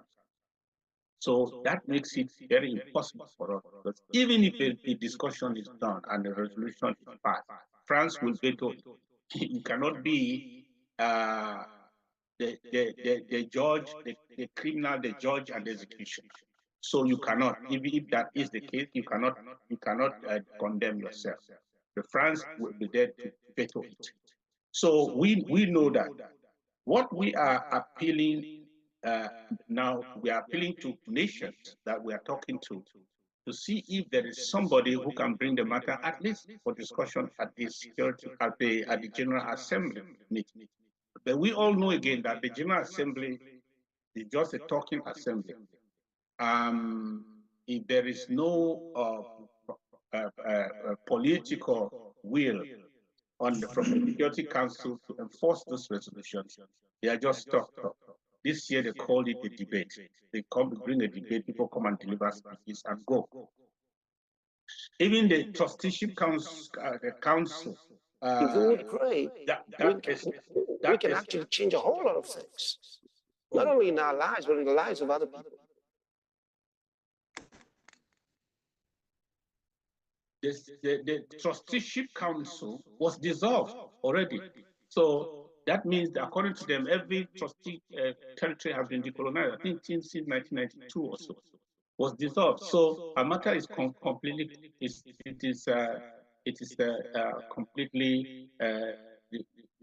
So that makes it very impossible for us. Because even if a discussion is done and the resolution is passed, France will veto it. You cannot be the judge, the criminal, the judge, and the executioner. So you cannot, if that is the case, you cannot condemn yourself. The France will be there to veto it. So we know that. What we are appealing now, we are appealing to nations that we are talking to see if there is somebody who can bring the matter at least for discussion at the security at the General Assembly meeting. But we all know again that the General Assembly is just a talking assembly. If there is no political will from the Security Council to enforce those resolutions, they are just talk. This year they called it a debate. They bring a debate, people come and deliver speeches and go. Even the trusteeship council. If we would pray, we can actually change a whole lot of things, not only in our lives, but in the lives of other people. The trusteeship council was dissolved already. So that means that according to them, every trustee territory has been decolonized. I think since 1992 or so was dissolved. So our matter is completely completely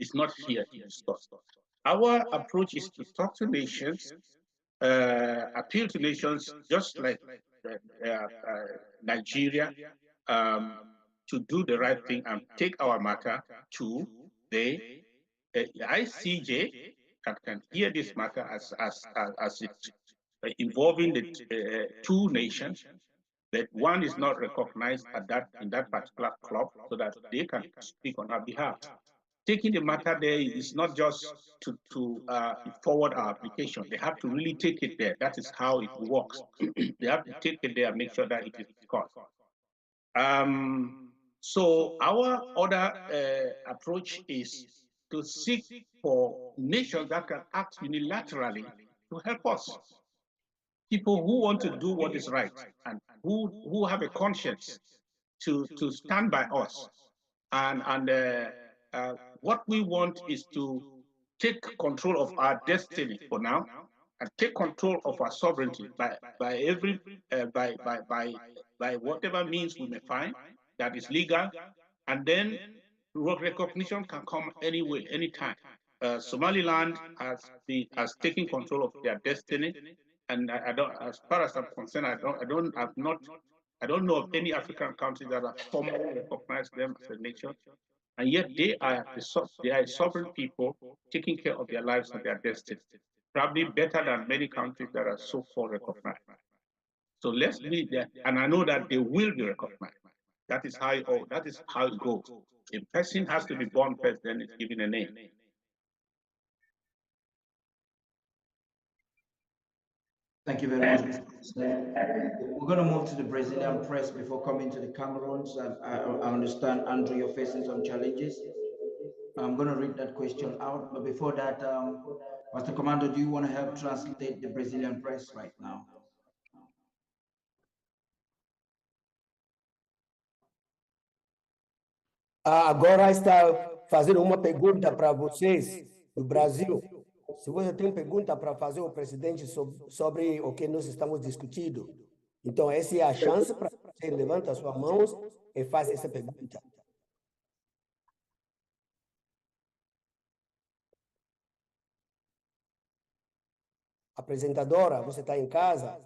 it's not here to discuss. Our approach is to talk to nations, appeal to nations, just like Nigeria, to do the right thing and take our matter to the ICJ that can hear this matter as it involving the two nations, that one is not recognized in that particular club, so that they can speak on our behalf. taking the matter there is not just to forward our application. They have to really take it there. That is how it works. They have to take it there and make sure that it is discussed. So our other approach is to seek for nations that can act unilaterally to help us. People who want to do what is right and who have a conscience to stand by us. And what we want is to take control of our destiny for now and take control of our sovereignty by whatever means we may find that is legal, and then recognition can come anyway, anytime. Somaliland has taken control of their destiny, and I don't, as far as I'm concerned, I don't know of any African country that have formally recognized them as a nation, and yet they are a sovereign people taking care of their lives and their destiny, probably better than many countries that are so-called recognized. So let's be there, and I know that they will be recognized. That is how it goes. A person has to be born first, then it's given a name. Thank you very much, Mr. President. We're going to move to the Brazilian press before coming to the Cameroons. I understand, Andrew, you're facing some challenges. I'm going to read that question out, but before that, Mr. Commando, do you want to help translate the Brazilian press right now? Agora está fazendo uma pergunta para vocês do Brasil. Se você tem pergunta para fazer ao presidente sobre o que nós estamos discutindo, então essa é a chance para você levantar suas mãos e fazer essa pergunta. Apresentadora, você está em casa?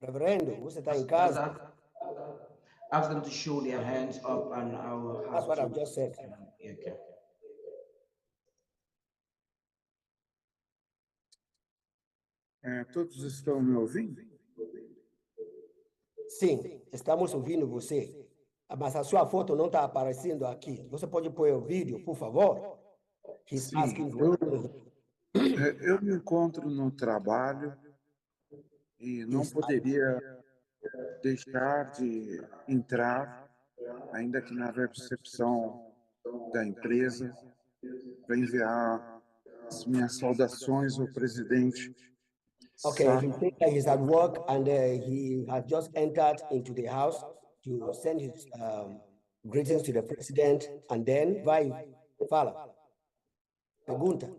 Reverendo, você está em casa? Ask them to show their hands up and I will have That's what I've just said. Okay. Todos estão me ouvindo? Sim, estamos ouvindo você. Mas a sua foto não está aparecendo aqui. Você pode pôr o vídeo, por favor? He's Sim, asking eu me encontro no trabalho e não poderia deixar de entrar, ainda que na recepção da empresa, para enviar as minhas saudações ao presidente. Okay, he said that he's at work and he has just entered into the house to send his greetings to the president, and then vai, fala, pergunta.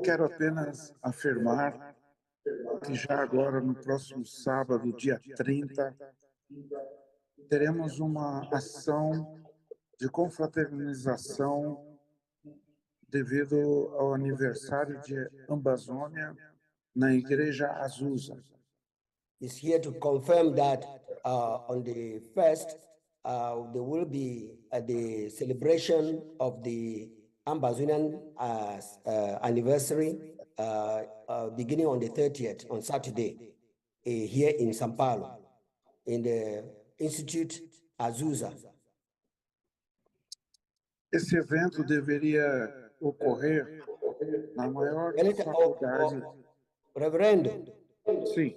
Quero apenas afirmar que já agora, no próximo sábado, dia 30, teremos uma ação de confraternização devido ao aniversário de Amazônia na Igreja Azusa. Is here to confirm that on the 1st, there will be the celebration of the Ambazonian anniversary beginning on the 30th, on Saturday, here in São Paulo, in the Institute Azusa. Esse evento deveria ocorrer na maior faculdade. Reverendo, sim.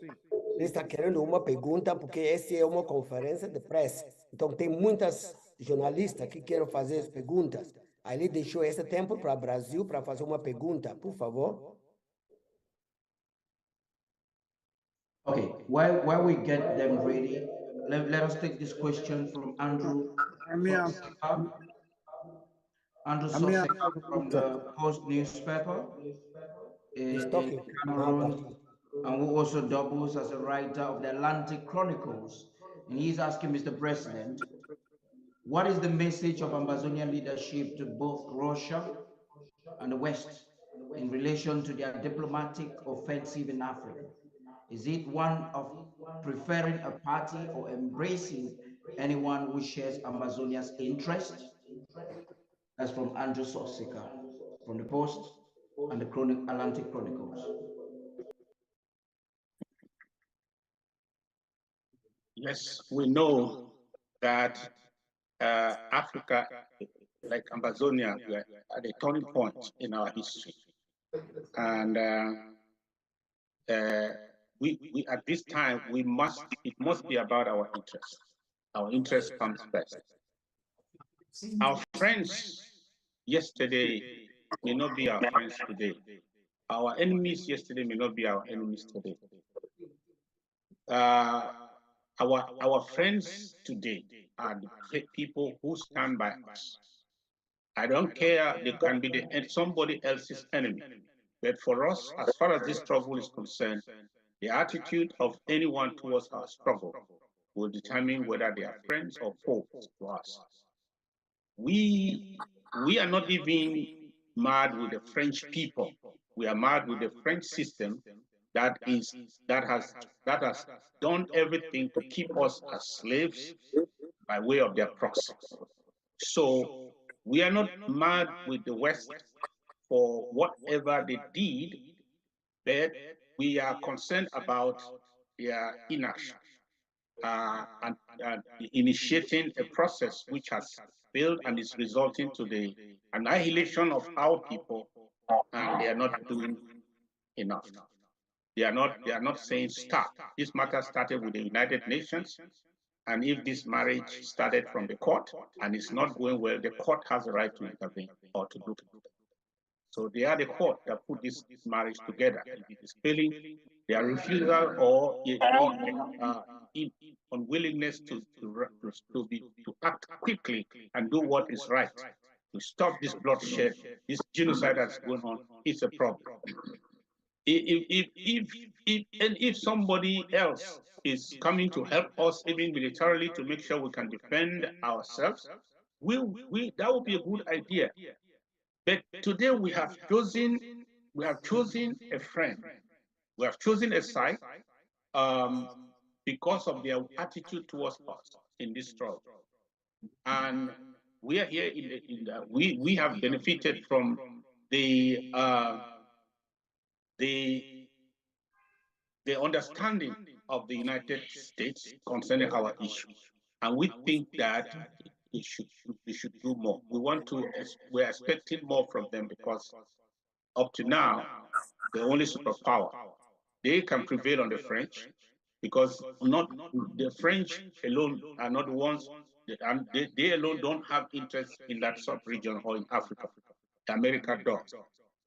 Ele está querendo uma pergunta, porque essa é uma conferência de pressa. Então, tem muitas jornalistas que querem fazer perguntas. Aí ele deixou esse tempo para o Brasil para fazer uma pergunta, por favor. Okay, while we get them ready, let us take this question from Andrew. Andrew Sako from the Post newspaper in Cameroon, and who also doubles as a writer of the Atlantic Chronicles. And he's asking Mr. President, what is the message of Ambazonian leadership to both Russia and the West in relation to their diplomatic offensive in Africa? Is it one of preferring a party or embracing anyone who shares Ambazonia's interest? That's from Andrew Sosika from the Post and the Atlantic Chronicles. Yes, we know that Africa like Amazonia, we are at a turning point in our history. And we at this time, it must be about our interests. Our interest comes first. Our friends yesterday may not be our friends today. Our enemies yesterday may not be our enemies today. Our friends today are the people who stand by us. I don't care, they can be somebody else's enemy. But for us, as far as this struggle is concerned, the attitude of anyone towards our struggle will determine whether they are friends or foes to us. We are not even mad with the French people. We are mad with the French system that has done everything to keep us as slaves by way of their proxy. So we are not mad with the West for whatever they did, but we are concerned about their inaction and initiating a process which has failed and is resulting to the annihilation of our people, and they are not doing enough. They are not saying stop. This matter started with the United Nations, and if this marriage started from the court and it's not going well, the court has the right to intervene or to look at it. So they are the court that put this marriage together. If it is failing, their refusal or unwillingness to act quickly and do what is right to stop this bloodshed, this genocide that's going on, is a problem. If somebody else is coming to help us, even militarily, to make sure we can defend ourselves, that would be a good idea. But today we have chosen a friend. We have chosen a side because of their attitude towards us in this struggle. And we are here we have benefited from the understanding of the United States concerning our issue. And we think that we should do more. We're expecting more from them because up to now, the only superpower. They can prevail on the French because not the French alone are not the ones, and they alone don't have interest in that sub-region or in Africa. America does.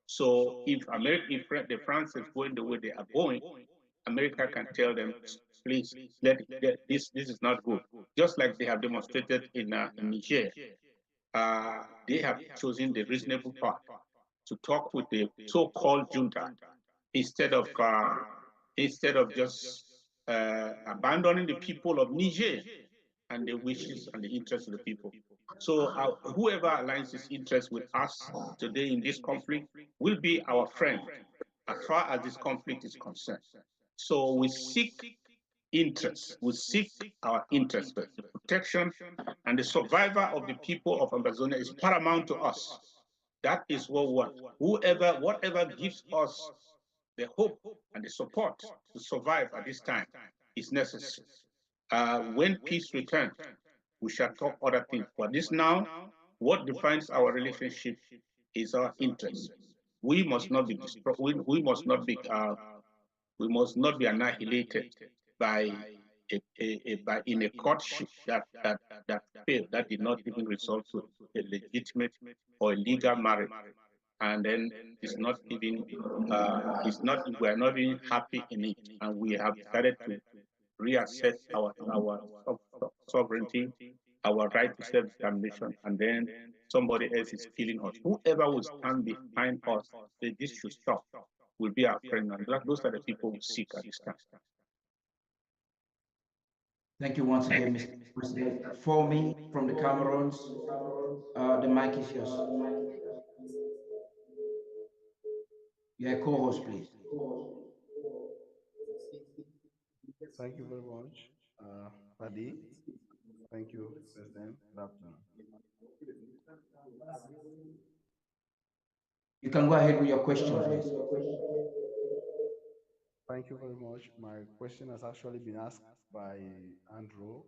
So if the France is going the way they are going, America can tell them, please, this is not good. Just like they have demonstrated in Niger, they have chosen the reasonable path to talk with the so-called junta instead of just abandoning the people of Niger and the wishes and the interests of the people. So whoever aligns his interest with us today in this conflict will be our friend as far as this conflict is concerned. So we seek interests. We seek our interests, but the protection and the survival of the people of Amazonia is paramount to us. That is what we want. Whatever gives us the hope and the support to survive at this time is necessary. When peace returns, we shall talk other things. For this now, what defines our relationship is our interest. We must not be destroyed. We must not be annihilated by in a courtship that failed, that did not even result to a legitimate or legal marriage, and then it's not even we are not even happy in it, and we have decided to reassert our sovereignty, our right to self-determination, and then somebody else is killing us. Whoever will stand behind us, say this should stop, will be our friend, and those are the people we seek at this time. Thank you once again, Mr. President. For me, from the Cameroons, the mic is yours. Your co-host, please. Thank you very much, Paddy. Thank you, President. Good afternoon. You can go ahead with your question, please. Thank you very much. My question has actually been asked by Andrew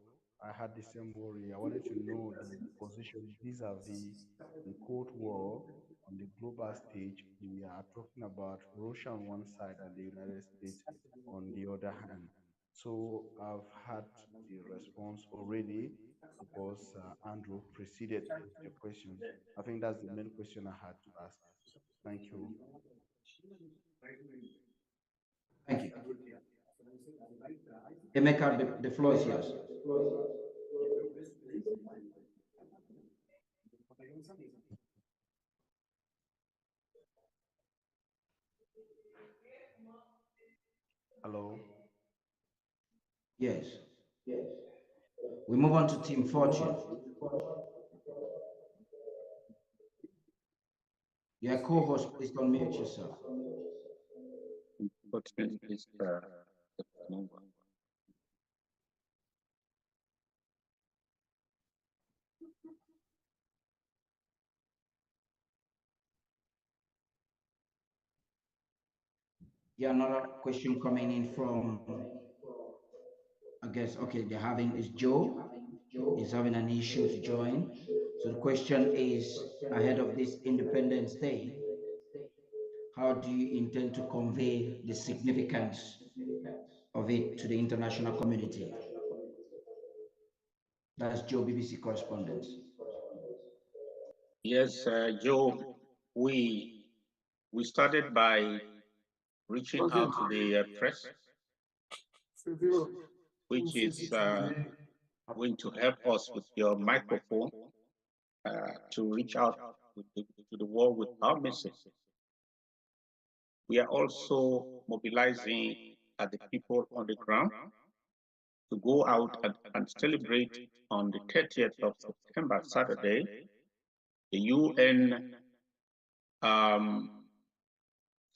I had the same worry. I wanted to know the position vis-a-vis the Cold War on the global stage. We are talking about Russia on one side and the United States on the other hand. So I've had the response already because Andrew preceded the question. I think that's the main question I had to ask. Thank you. Thank you. Emeka, the floor is yours. Hello. Yes. We move on to Team Fortune. Your co-host, please unmute yourself. Fortune is Yeah, another question coming in from, I guess, okay, they're having is Joe is having an issue to join. So the question is, ahead of this Independence Day, how do you intend to convey the significance of it to the international community? That's Joe, BBC correspondent. Yes, Joe, we started by reaching out to the press, which is going to help us with your microphone to reach out to the world with our message. We are also mobilizing the people on the ground to go out and celebrate on the 30th of September, Saturday, the UN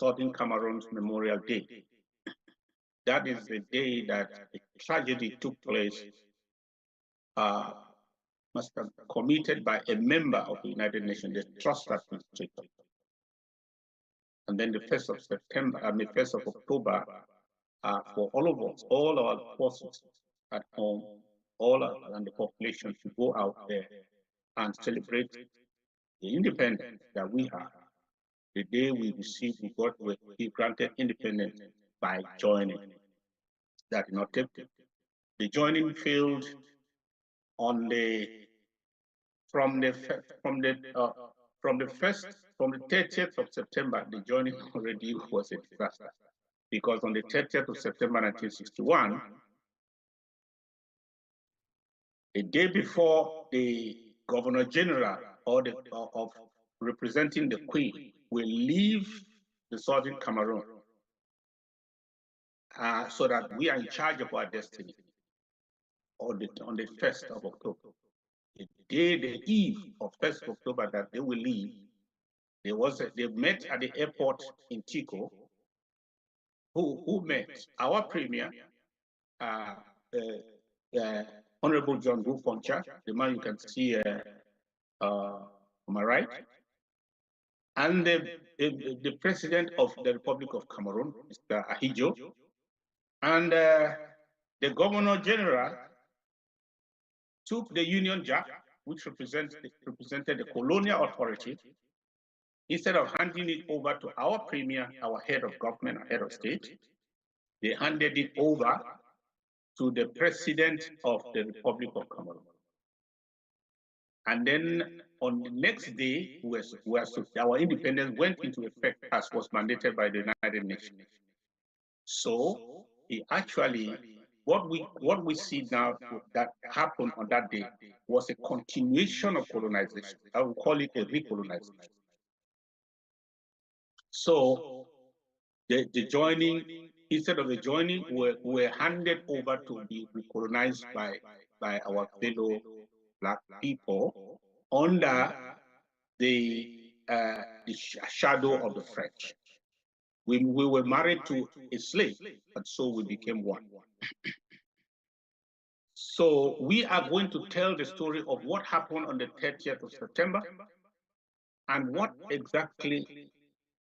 Southern Cameroon's Memorial Day. That is the day that a tragedy took place, must have committed by a member of the United Nations, the Trust Administrator. And then the 1st of September, 1st of October, for all of us, all our forces at home, all and the population to go out there and celebrate the independence that we have. The day we granted independence by joining. That did not take it. The joining failed on from the 30th of September. The joining already was a disaster, because on the 30th of September 1961, a day before the Governor General of representing the Queen will leave the Southern Cameroon, so that we are in charge of our destiny on the 1st of October. The eve of 1st of October that they will leave, they met at the airport in Tico. Who met? Our Premier, Honorable John Bufoncha, the man you can see on my right, and the President of the Republic of Cameroon, Mr. Ahijo, and the Governor General took the Union Jack, which represented the colonial authority. Instead of handing it over to our Premier, our head of government, our head of state, they handed it over to the President of the Republic of Cameroon. And then on the next day, our independence went into effect as was mandated by the United Nations. So actually, what we see now that happened on that day was a continuation of colonization. I would call it a recolonization. So the joining, instead of the joining, were handed over to be recolonized by our fellow Black people under the shadow of the French. We were married to a slave, and so we became one. So we are going to tell the story of what happened on the 30th of September and what exactly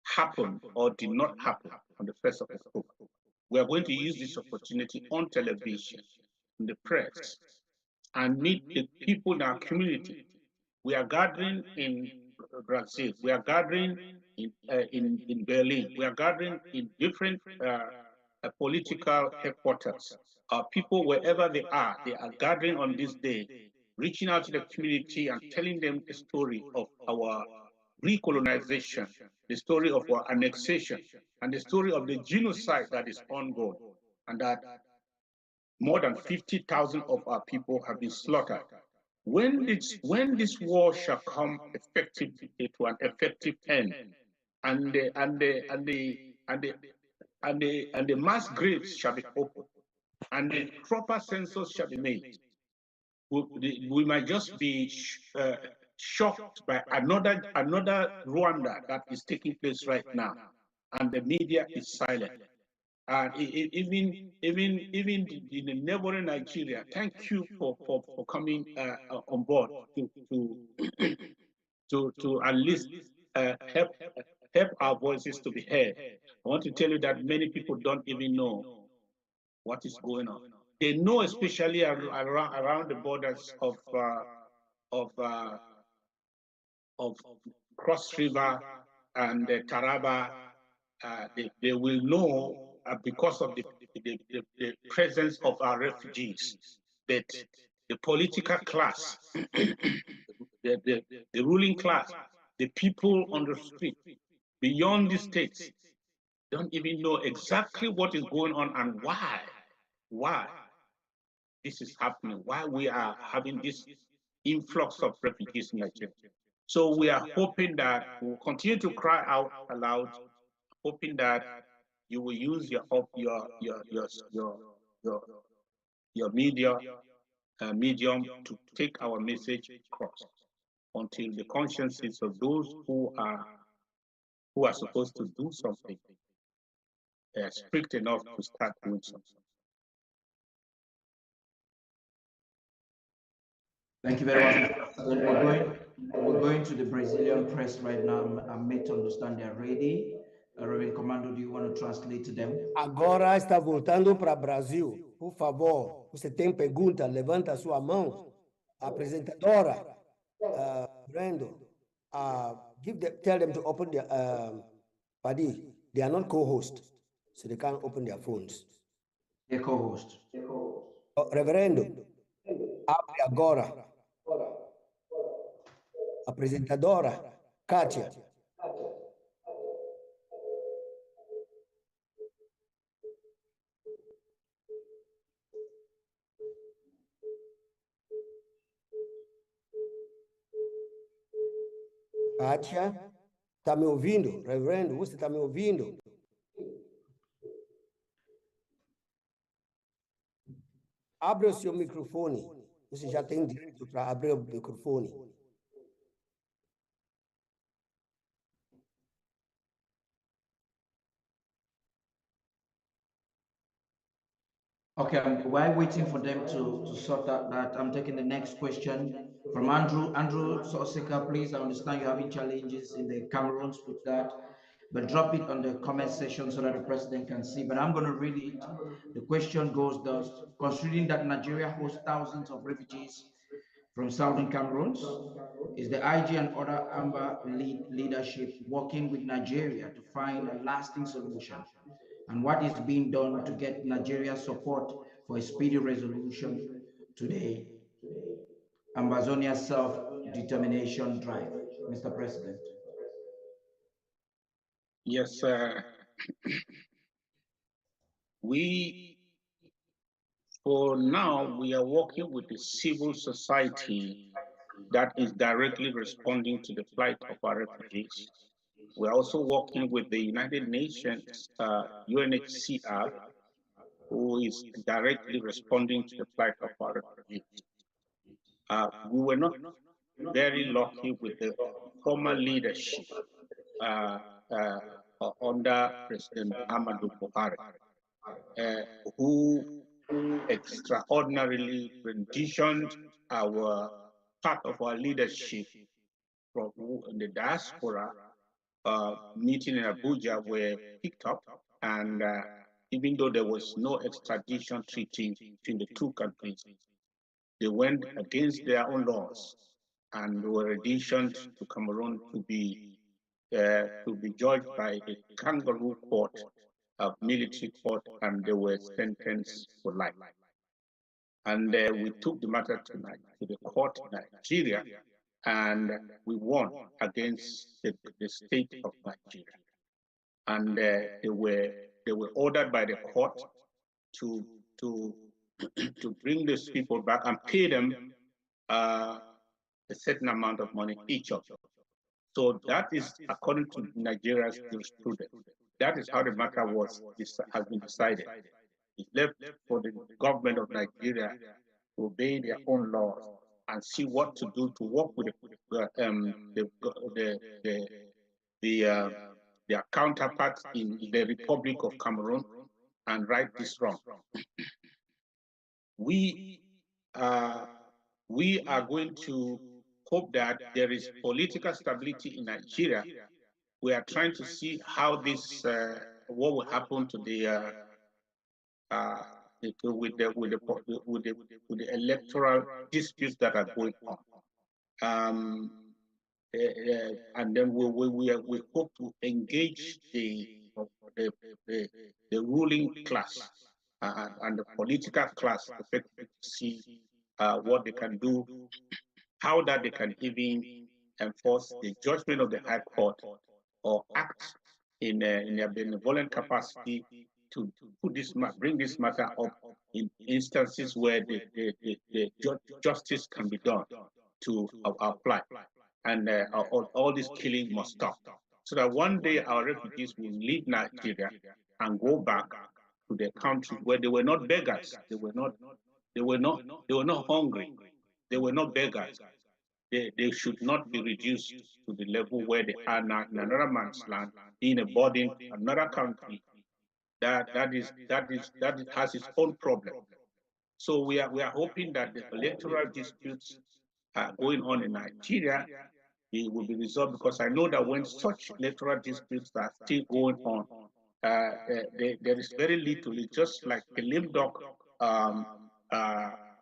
happened or did not happen on the 1st of October. We are going to use this opportunity on television, in the press, and meet the people in our community. We are gathering in Brazil. We are gathering in Berlin. We are gathering in different political headquarters. Our people, wherever they are gathering on this day, reaching out to the community and telling them the story of our recolonization, the story of our annexation, and the story of the genocide that is ongoing, and that more than 50,000 of our people have been slaughtered. When this war shall come effectively to an effective end, and the mass graves shall be opened, and the proper census shall be made, we might just be shocked by another Rwanda that is taking place right now, and the media is silent. And even in the neighboring Nigeria, thank you for coming on board to at least help our voices to be heard. I want to tell you that many people don't even know what is going on. They know, especially around the borders of Cross River and Taraba. They will know because of the presence of our refugees, that the political class, the ruling class, the people on the street, beyond the states, don't even know exactly what is going on and why this is happening, why we are having this influx of refugees in Nigeria. So we are hoping that we'll continue to cry out aloud, hoping that you will use your media medium to take our message across until the consciences of those who are supposed to do something strict enough to start doing something. Thank you very much. We're going to the Brazilian press right now. I'm made to understand they're ready. Reverend Commando, do you want to translate to them? Agora está voltando para Brasil. Por favor, você tem pergunta, levanta a sua mão. Apresentadora, Brando, tell them to open their, Paddy, they are not co-host, so they can't open their phones. They're co-host. Reverendo, abre agora. Apresentadora, Kátia. Kátia, tá me ouvindo? Reverendo, você tá me ouvindo? Abre o seu microfone. Você já tem direito para abrir o microfone. Okay, while waiting for them to sort out that, I'm taking the next question from Andrew. Andrew Sosika, please, I understand you're having challenges in the Cameroons with that, but drop it on the comment section so that the president can see. But I'm going to read it. The question goes thus: considering that Nigeria hosts thousands of refugees from southern Cameroons, is the IG and other AMBA leadership working with Nigeria to find a lasting solution? And what is being done to get Nigeria's support for a speedy resolution to the Ambazonia self-determination drive? Mr. President. Yes, for now, we are working with the civil society that is directly responding to the plight of our refugees. We're also working with the United Nations, UNHCR, who is directly responding to the plight of our refugees. We were not very lucky with the former leadership under President Muhammadu Buhari, who extraordinarily renditioned our part of our leadership from the diaspora. Meeting in Abuja were picked up, and even though there was no extradition treaty between the two countries, they went against their own laws and were auditioned to Cameroon to be judged by a kangaroo court, a military court, and they were sentenced for life. And we took the matter to the court in Nigeria, and we won against the state of Nigeria. And they were ordered by the court to bring these people back and pay them a certain amount of money each of them. So that is according to Nigeria's jurisprudence. That is how the matter has been decided. It's left for the government of Nigeria to obey their own laws and see what to do to work with their counterparts in the Republic of Cameroon and right this wrong. We are going to hope that there is political stability in Nigeria. We are trying to see how this what will happen to the with the electoral disputes that are going on. And then we hope to engage the ruling class and the political class to see what they can do, how that they can even enforce the judgment of the High Court or act in their benevolent capacity to bring this matter up in instances where the justice can be done to apply. And all this killing must stop, so that one day our refugees will leave Nigeria and go back to their country where they were not beggars, they were not hungry, they were not beggars. They should not be reduced to the level where they are now in another man's land, in a burden, another country that has its own problem. So we are hoping that the electoral disputes going on in Nigeria, it will be resolved, because I know that when such electoral disputes are still going on, there is very little. It's just like a lame duck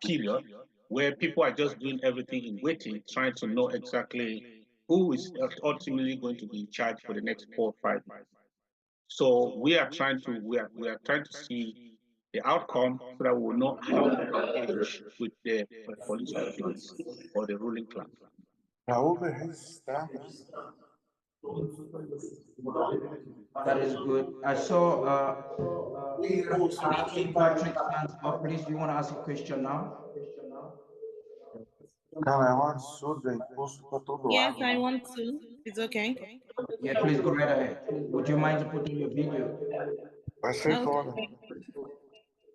period where people are just doing everything in waiting, trying to know exactly who is ultimately going to be in charge for the next 4 or 5 years. So we are trying to see the outcome so that we will know how to engage with the political class or the ruling class. That is good. I saw King Patrick stands up. Please, do you want to ask a question now? Yes, I want to. It's okay. Yeah, please go right ahead. Would you mind putting your video? Okay.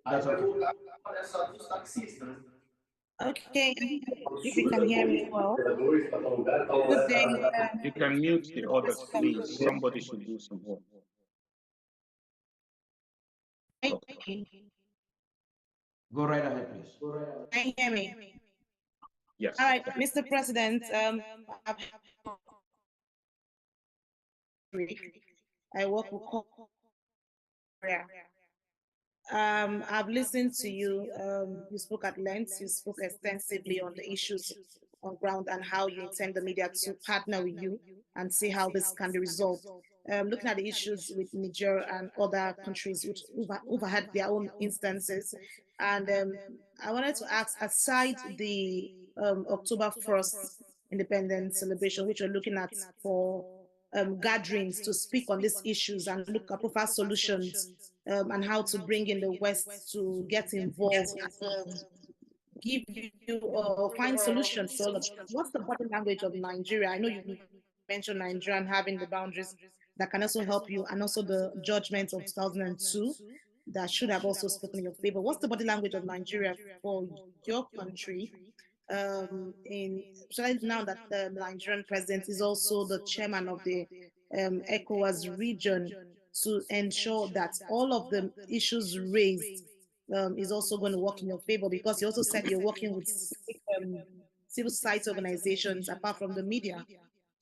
That's okay. Okay. If you can hear me well. Good day. You can mute the others, please. Somebody should do some work. Okay. Go right ahead, please. Can you hear me? Yes. All right, Mr. President, I work with I've listened to you. You spoke at length. You spoke extensively on the issues on ground and how you intend the media to partner with you and see how this can be resolved. Looking at the issues with Niger and other countries who've had their own instances. And I wanted to ask, aside the October 1st independence celebration, which we're looking at for gatherings to speak on these issues and look at profile solutions and how to bring in the West to get involved, give you find solutions. So what's the body language of Nigeria? I know you mentioned Nigeria and having the boundaries that can also help you, and also the judgment of 2002 that should have also spoken in your favor. What's the body language of Nigeria for your country? Especially now that the Nigerian president is also the chairman of the ECOWAS region, to ensure that all of the issues raised is also going to work in your favor, because you also said you're working with civil society organizations apart from the media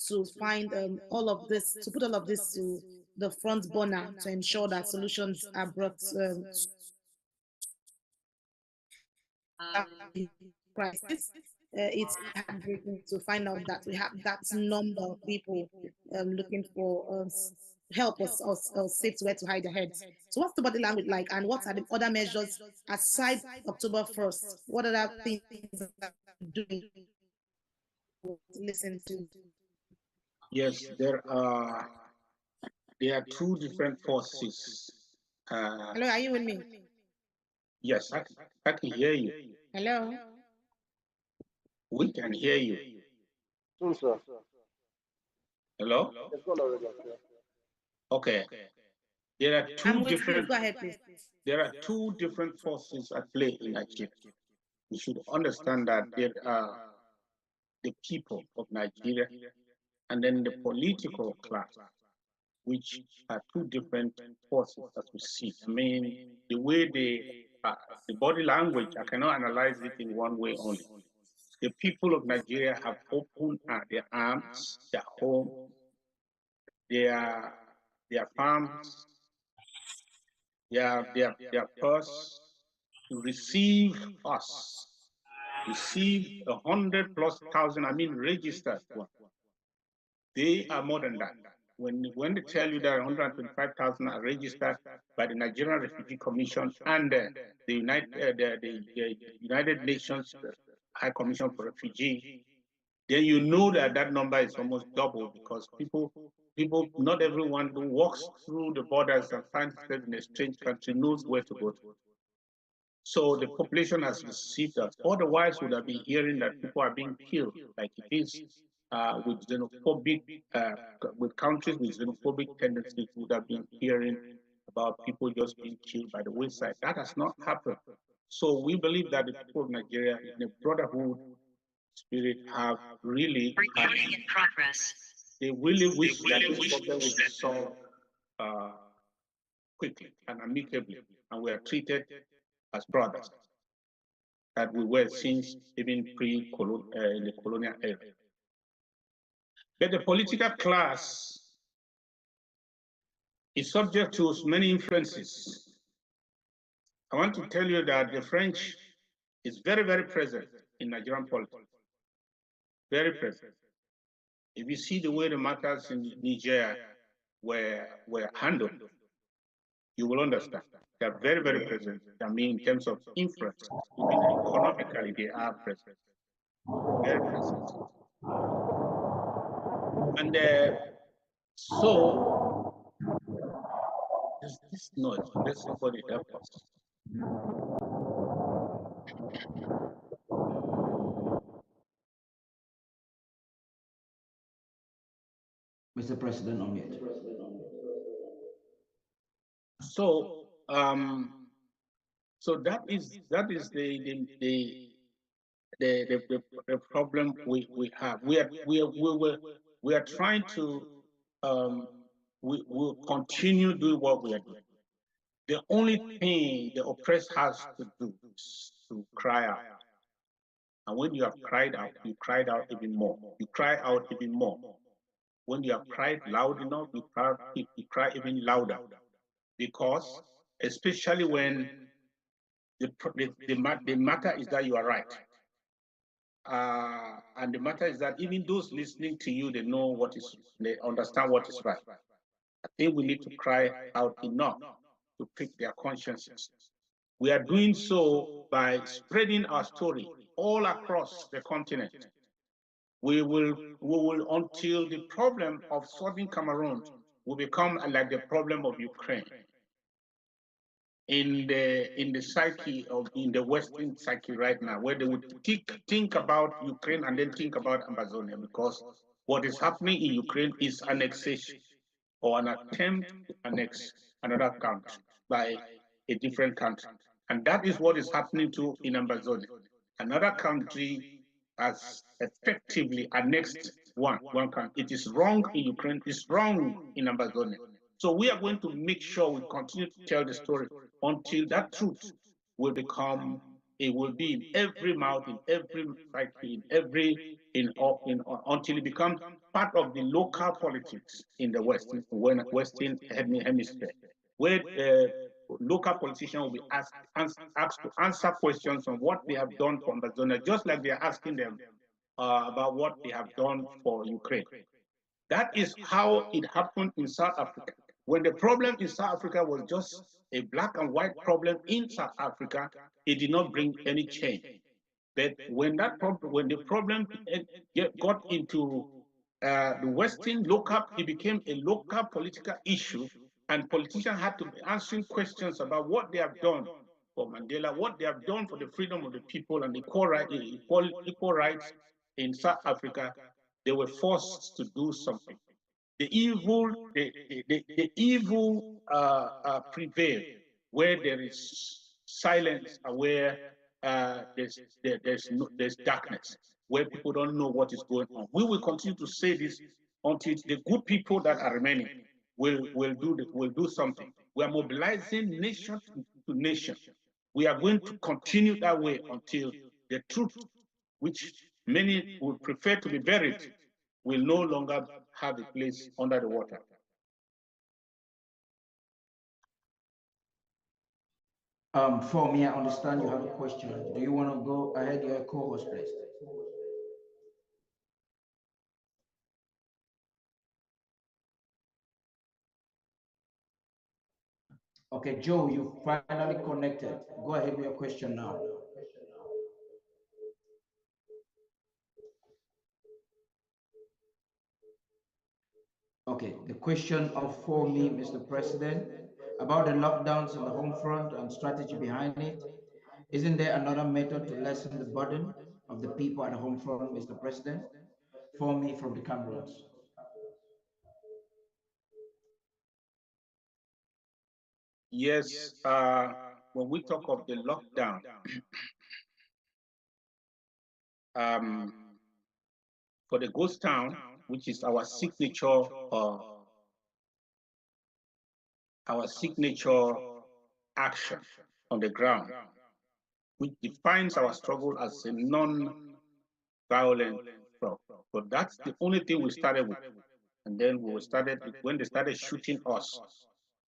to find all of this, to put all of this to the front burner to ensure that solutions are brought crisis. It's heartbreaking to find out that we have that number of people looking for help or safety to hide their heads. So what's the body language like, and what are the other measures aside October 1st? What other things are doing to listen to? Yes, there are two different forces. Hello, are you with me? Yes, I can hear you. Hello? We can hear you. Sir. Hello? Okay. There are two different. Go ahead, please. There are two different forces at play in Nigeria. We should understand that there are the people of Nigeria and then the political class, which are two different forces as we see. I mean, the way the body language, I cannot analyze it in one way only. The people of Nigeria have opened their arms, their home, their farms, their purse to receive us, receive 100,000+, I mean registered one. They are more than that. When they tell you that 125,000 are registered by the Nigerian Refugee Commission and the United Nations High Commission for Refugees, then you know that that number is almost double, because people, not everyone who walks through the borders and finds themselves in a strange country knows where to go to. So the population has received us. Otherwise, would have been hearing that people are being killed, like it is with xenophobic, with countries with xenophobic tendencies, would have been hearing about people just being killed by the wayside. That has not happened. So we believe that the people of Nigeria, in a brotherhood spirit, have really recording in progress. They really wish that this problem would be solved quickly and amicably, and we are treated as brothers that we were since even in the colonial era. But the political class is subject to many influences. I want to tell you that the French is very, very present in Nigerian politics. Very present. If you see the way the matters in Niger were handled, you will understand. They are very, very present. I mean, in terms of influence, even economically, they are present. Very present. And so, there's this noise. Let somebody help us. Mr. President, on mute. So, so that is the problem we have. We are trying to we will continue doing what we are doing. The only thing the oppressed has to do is to cry out. And when you have cried out, you cried out even more. You cry out even more. When you have cried loud enough, you cry even louder. Because, especially when the matter is that you are right. And the matter is that even those listening to you, they understand what is right. I think we need to cry out enough to prick their consciences. We are doing so by spreading our story all across the continent. We will until the problem of Southern Cameroon will become like the problem of Ukraine. In the psyche in the Western psyche right now, where they would think about Ukraine and then think about Amazonia, because what is happening in Ukraine is annexation, or an attempt to annex another country by a different country. And that is what is happening to in Amazonia. Another country has effectively annexed one country. It is wrong in Ukraine, it's wrong in Amazonia. So we are going to make sure we continue to tell the story until that truth will become, it will be in every mouth, in every psyche, until it becomes part of the local politics in the Western Hemisphere, where local politicians will be asked to answer questions on what they have done for Amazonia, just like they're asking them about what they have done for Ukraine. That is how it happened in South Africa. When the problem in South Africa was just a black and white problem in South Africa, it did not bring any change. But when the problem got into the Western local, it became a local political issue, and politicians had to be answering questions about what they have done for Mandela, what they have done for the freedom of the people and equal rights in South Africa. They were forced to do something. The evil prevail where there is silence and where there's darkness, where people don't know what is going on. We will continue to say this until the good people that are remaining will do something. We are mobilizing nation to nation. We are going to continue that way until the truth, which many would prefer to be buried, will no longer have a place under the water. For me, I understand you have a question. Do you want to go ahead? You're a co-host, please. Okay, Joe, you finally connected. Go ahead with your question now. Okay, the question for me, Mr. President, about the lockdowns in the home front and strategy behind it. Isn't there another method to lessen the burden of the people at the home front, Mr. President? For me, from the Cameroons. Yes, when we talk of the lockdown, for the ghost town, which is our signature action on the ground, which defines our struggle as a non-violent struggle. But that's the only thing we started with. And then when they started shooting us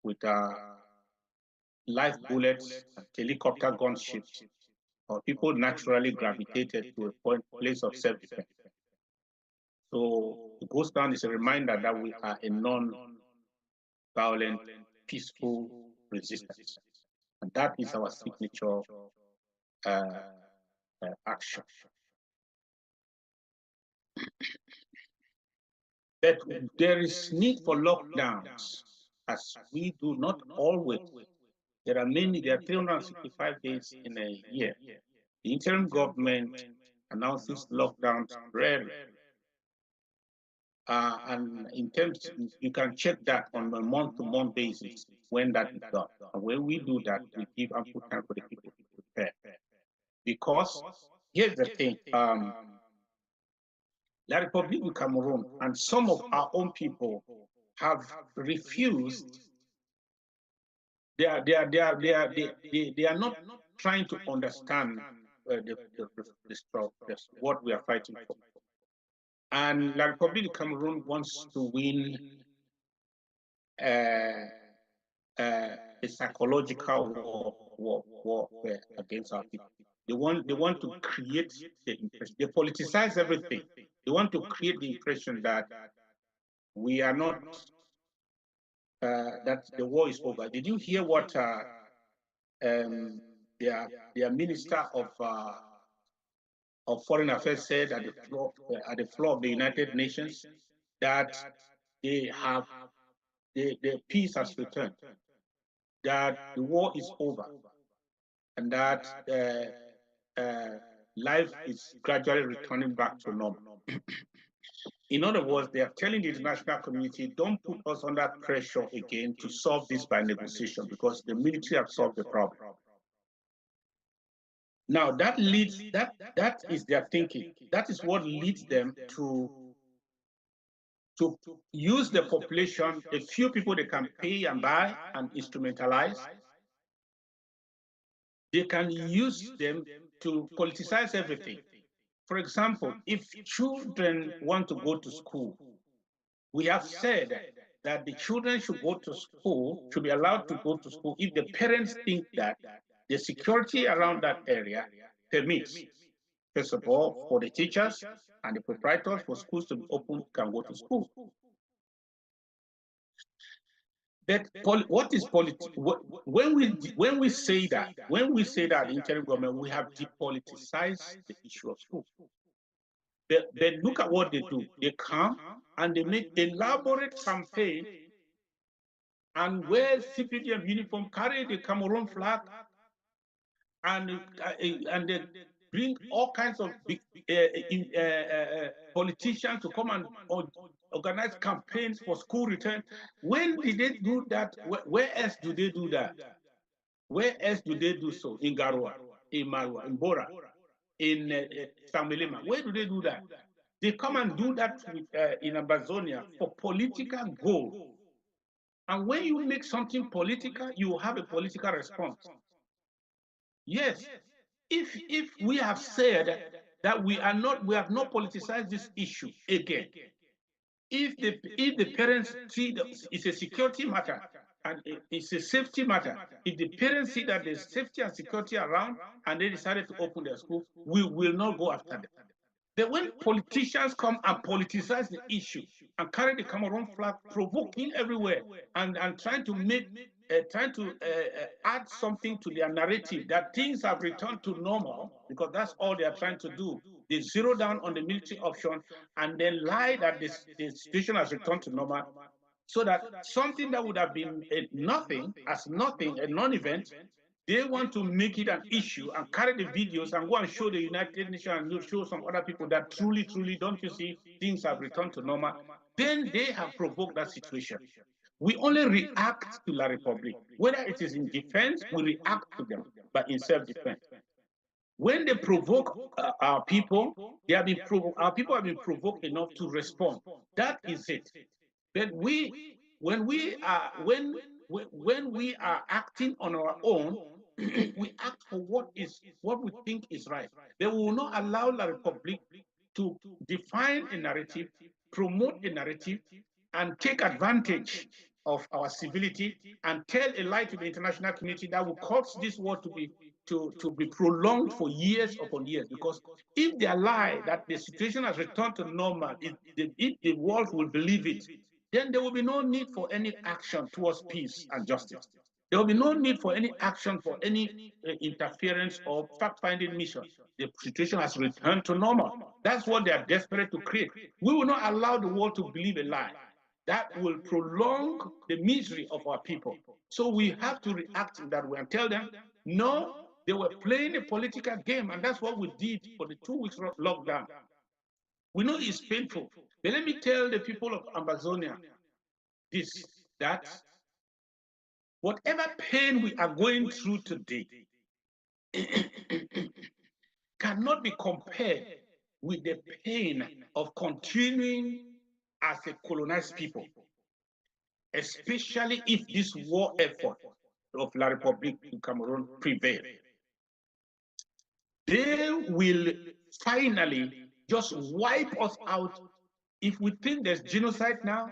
with live bullets and helicopter gunships, people naturally gravitated to a place of self-defense. So the ghost town is a reminder that we are a non-violent, peaceful resistance. And that is our signature action. But there is need for lockdowns, as we do not always. There are 365 days in a year. The interim government announces lockdowns rarely. And in terms, you can check that on a month-to-month basis when that is done. And when we do that, we give ample time for the people to prepare. Because here's the thing, La Republic of Cameroon and some of our own people have refused. They are not trying to understand what we are fighting for. And La Republic of Cameroon wants to win a psychological warfare against our people. They want to create the impression. They politicize everything. They want to create the impression that we are not, that the war is over. Did you hear what their minister of Foreign Affairs said at the floor of the United Nations? That the peace has returned, that the war is over, and that life is gradually returning back to normal. In other words, they are telling the international community, don't put us under pressure again to solve this by negotiation, because the military have solved the problem. Now that is their thinking. That is what leads them to use the population, a few people they can pay and buy and instrumentalize. They can use them to politicize everything. For example, if children want to go to school, we have said that the children should go to school, should be allowed to go to school if the parents think that the security around that area permits. First of all, for the teachers and the proprietors for schools to be open can go to school. But what is politics? When we say that, the interim government, we have depoliticized the issue of school. But look at what they do. They come and they make elaborate campaign and wear CPDM uniform, carry the Cameroon flag, and they bring all kinds of big politicians to come and organize campaigns for school return. When did they do that? Where else do they do that? Where else do they do so? In Garoua, in Marwa, in Bora, in Samelema. Where do they do that? They come and do that in Amazonia for political goal. And when you make something political, you have a political response. Yes, if we have said that we have not politicized this issue again, if the parents see it's a security matter and it's a safety matter, if the parents see that there's safety and security around and they decided to open their school, we will not go after them. But when politicians come and politicize the issue and carry the Cameroon flag, provoking everywhere and trying to make, add something to their narrative that things have returned to normal, because that's all they are trying to do. They zero down on the military option and then lie that the situation has returned to normal, so that something that would have been a non-event, they want to make it an issue and carry the videos and go and show the United Nations and show some other people that truly, don't you see, things have returned to normal. Then they have provoked that situation. We only react to La Republic. Whether it is in defense, we react to them, but in self-defense. When they provoke our people, our people have been provoked enough to respond. That is it. But when we are acting on our own, we act for what we think is right. They will not allow La Republic to define a narrative, promote a narrative, and take advantage of our civility and tell a lie to the international community that will cause this war to be prolonged for years upon years. Because if they lie that the situation has returned to normal, if the world will believe it, then there will be no need for any action towards peace and justice. There will be no need for any action, for any interference or fact-finding mission. The situation has returned to normal. That's what they are desperate to create. We will not allow the world to believe a lie. That will prolong the misery of our people. So we have to react in that way and tell them, no, they were playing a political game, and that's what we did for the 2 weeks lockdown. We know it's painful, but let me tell the people of Amazonia this, that whatever pain we are going through today cannot be compared with the pain of continuing as a colonized people, especially if this war effort of La Republique in Cameroon prevails. They will finally just wipe us out. If we think there's genocide now,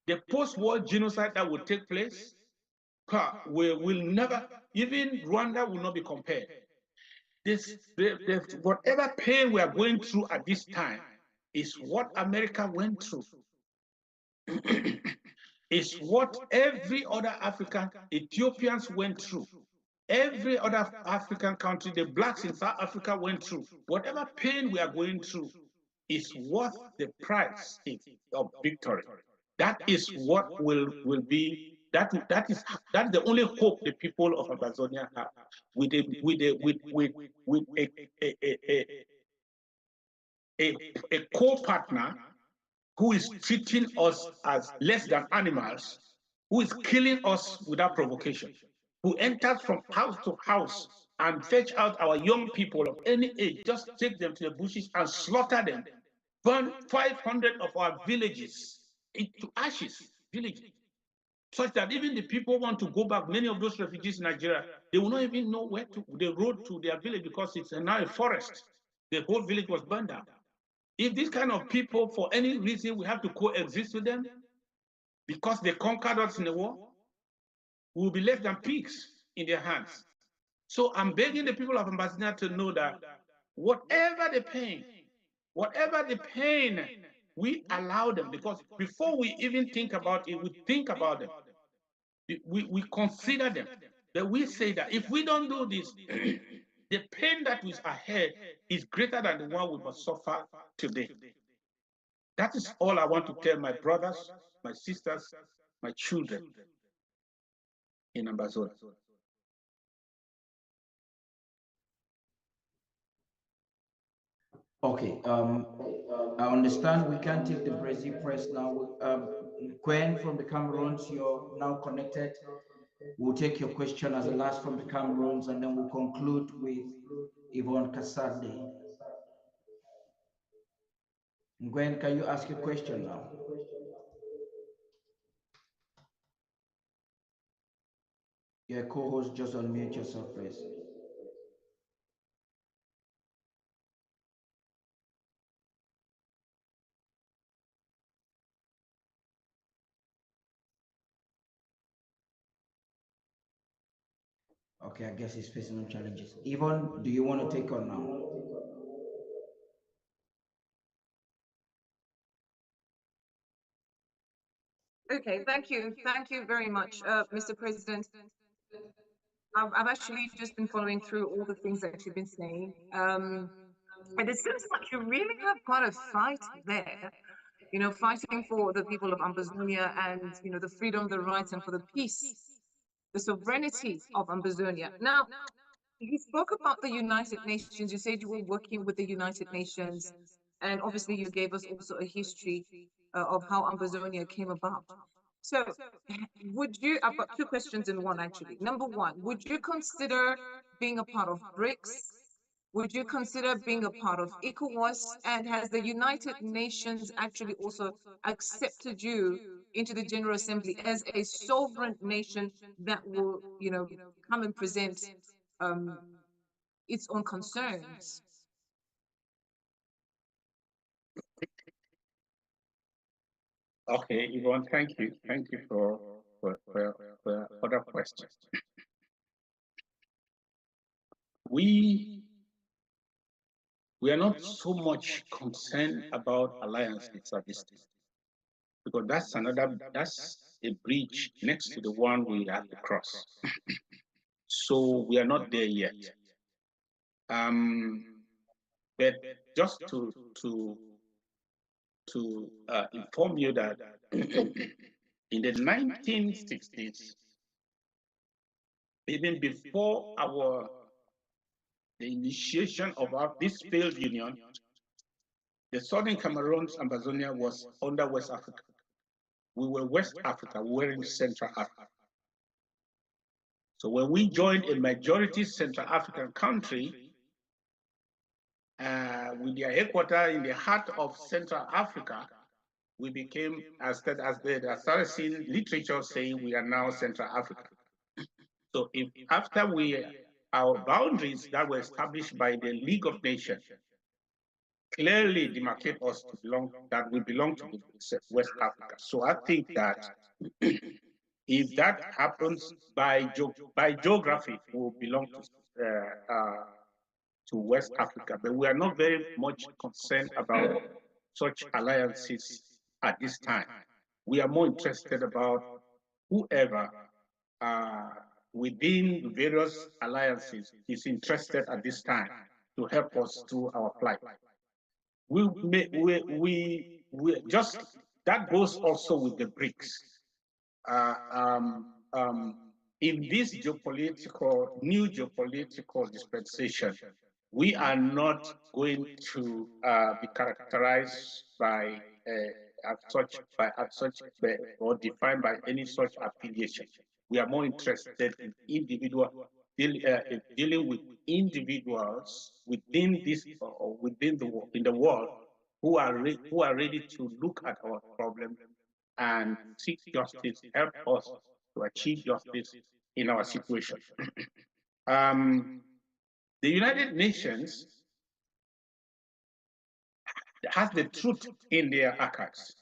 the post-war genocide that will take place, we will never, even Rwanda will not be compared. Whatever pain we are going through at this time is what America went through. It's what every other African, Ethiopians went through. Every other African country, the blacks in South Africa went through. Whatever pain we are going through is worth the price of victory. That is what will be. That's the only hope the people of Amazonia have, with a co-partner who is treating us as less than animals, who is killing us without provocation, who enters from house to house and fetch out our young people of any age, just take them to the bushes and slaughter them, burn 500 of our villages into ashes, villages, such that even the people want to go back. Many of those refugees in Nigeria, they will not even know where to, the road to their village, because it's now a forest. The whole village was burned down. If this kind of people, for any reason, we have to coexist with them, because they conquered us in the war, we will be left than pigs in their hands. So I'm begging the people of Ambassador to know that whatever the pain, we allow them, because before we even think about it, we think about them. We consider them. But we say that if we don't do this, the pain that is ahead is greater than the one we must suffer today. That is all I want to tell my brothers, my sisters, my children in Ambazonia. Okay, I understand we can't take the Brazil press now. Gwen from the Cameroons, you're now connected. We'll take your question as the last from the Cameroons, and then we'll conclude with Yvonne Kasarde. Gwen, can you ask your question now? Your co-host, just unmute yourself, please. Okay, I guess he's facing some challenges. Yvonne, do you want to take on now? Okay, thank you. Thank you very much, Mr. President. I've actually just been following through all the things that you've been saying. And it seems like you really have got a fight there, you know, fighting for the people of Ambazonia and, you know, the freedom, the rights, and for the peace, the sovereignty of Ambazonia. Now, you spoke about the United Nations. You said you were working with the United Nations. And obviously, you gave us also a history of how Ambazonia came about. So, would you, I've got two questions in one actually. Number one, would you consider being a part of BRICS? Would you consider being a part of ECOWAS? And has the United Nations actually also accepted you into the General Assembly as a sovereign nation that will, you know, come and present its own concerns? Okay, Yvonne, thank you. Thank you for other questions. We are not so much concerned about alliances at this time, because that's a bridge next to the one we have to cross. So we are not there yet. But just to inform you that in the 1960s, even before the initiation of this failed union, the Southern Cameroon's Ambazonia was under West Africa. We were West Africa, we were in Central Africa. So when we joined a majority Central African country, with their headquarters in the heart of Central Africa, we became, as I started seeing literature saying, we are now Central Africa. So if after our boundaries that were established by the League of Nations clearly demarcate us to that we belong to West Africa. So I think that if that happens by geography, we will belong to West Africa, but we are not very much concerned about such alliances at this time. We are more interested about whoever within various alliances is interested at this time to help us through our plight. We just, that goes also with the BRICS. In this new geopolitical dispensation, we are not going to be characterized by such or defined by any such affiliation. We are more interested in dealing with individuals within this or within the world who are ready to look at our problem and seek justice, help us to achieve justice in our situation. The United Nations has the truth in their archives.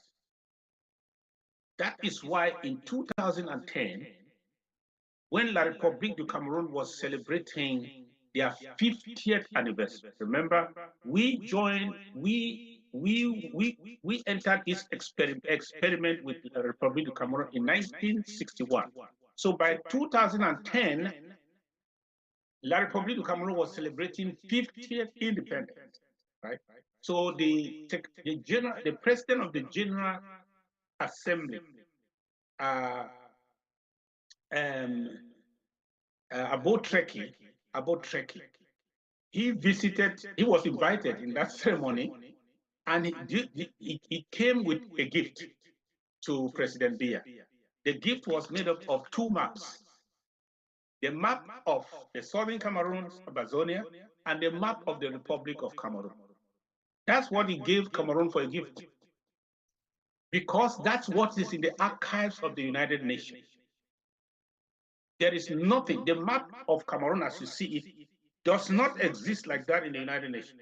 That is why in 2010, when La République du Cameroon was celebrating their 50th anniversary, remember, we entered this experiment with La République du Cameroon in 1961. So by 2010, La République du Cameroon was celebrating 50th independence, right? So the president of the General Assembly, Abotreki, he was invited in that ceremony, and he came with a gift to President Biya. The gift was made up of two maps: the map of the Southern Cameroon, Amazonia, and the map of the Republic of Cameroon. That's what he gave Cameroon for a gift, because that's what is in the archives of the United Nations. There is nothing, the map of Cameroon as you see it does not exist like that in the United Nations.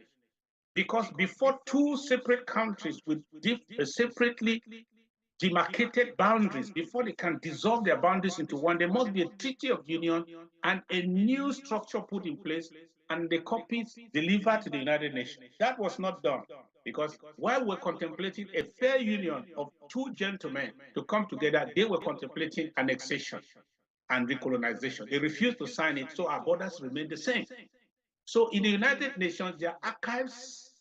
Because before two separate countries with separately demarcated boundaries, before they can dissolve their boundaries into one, there must be a treaty of union and a new structure put in place, and the copies delivered to the United Nations. That was not done, because while we're contemplating a fair union of two gentlemen to come together, they were contemplating annexation and recolonization. They refused to sign it, so our borders remain the same. So in the United Nations, their archives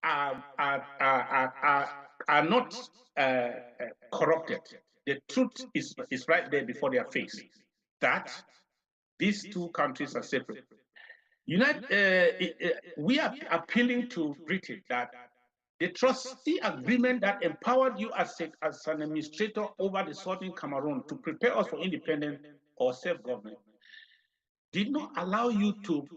are not corrupted. The truth is right there before their face, that these two countries are separate. We are appealing to Britain that the trustee agreement that empowered you as an administrator over the Southern Cameroon to prepare us for independence or self-government did not allow you to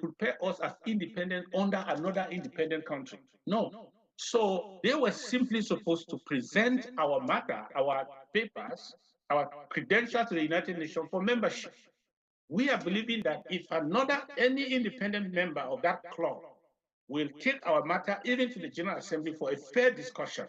prepare us as independent under another independent country. No. So they were simply supposed to present our matter, our papers, our credentials to the United Nations for membership. We are believing that if any independent member of that club will take our matter even to the General Assembly for a fair discussion,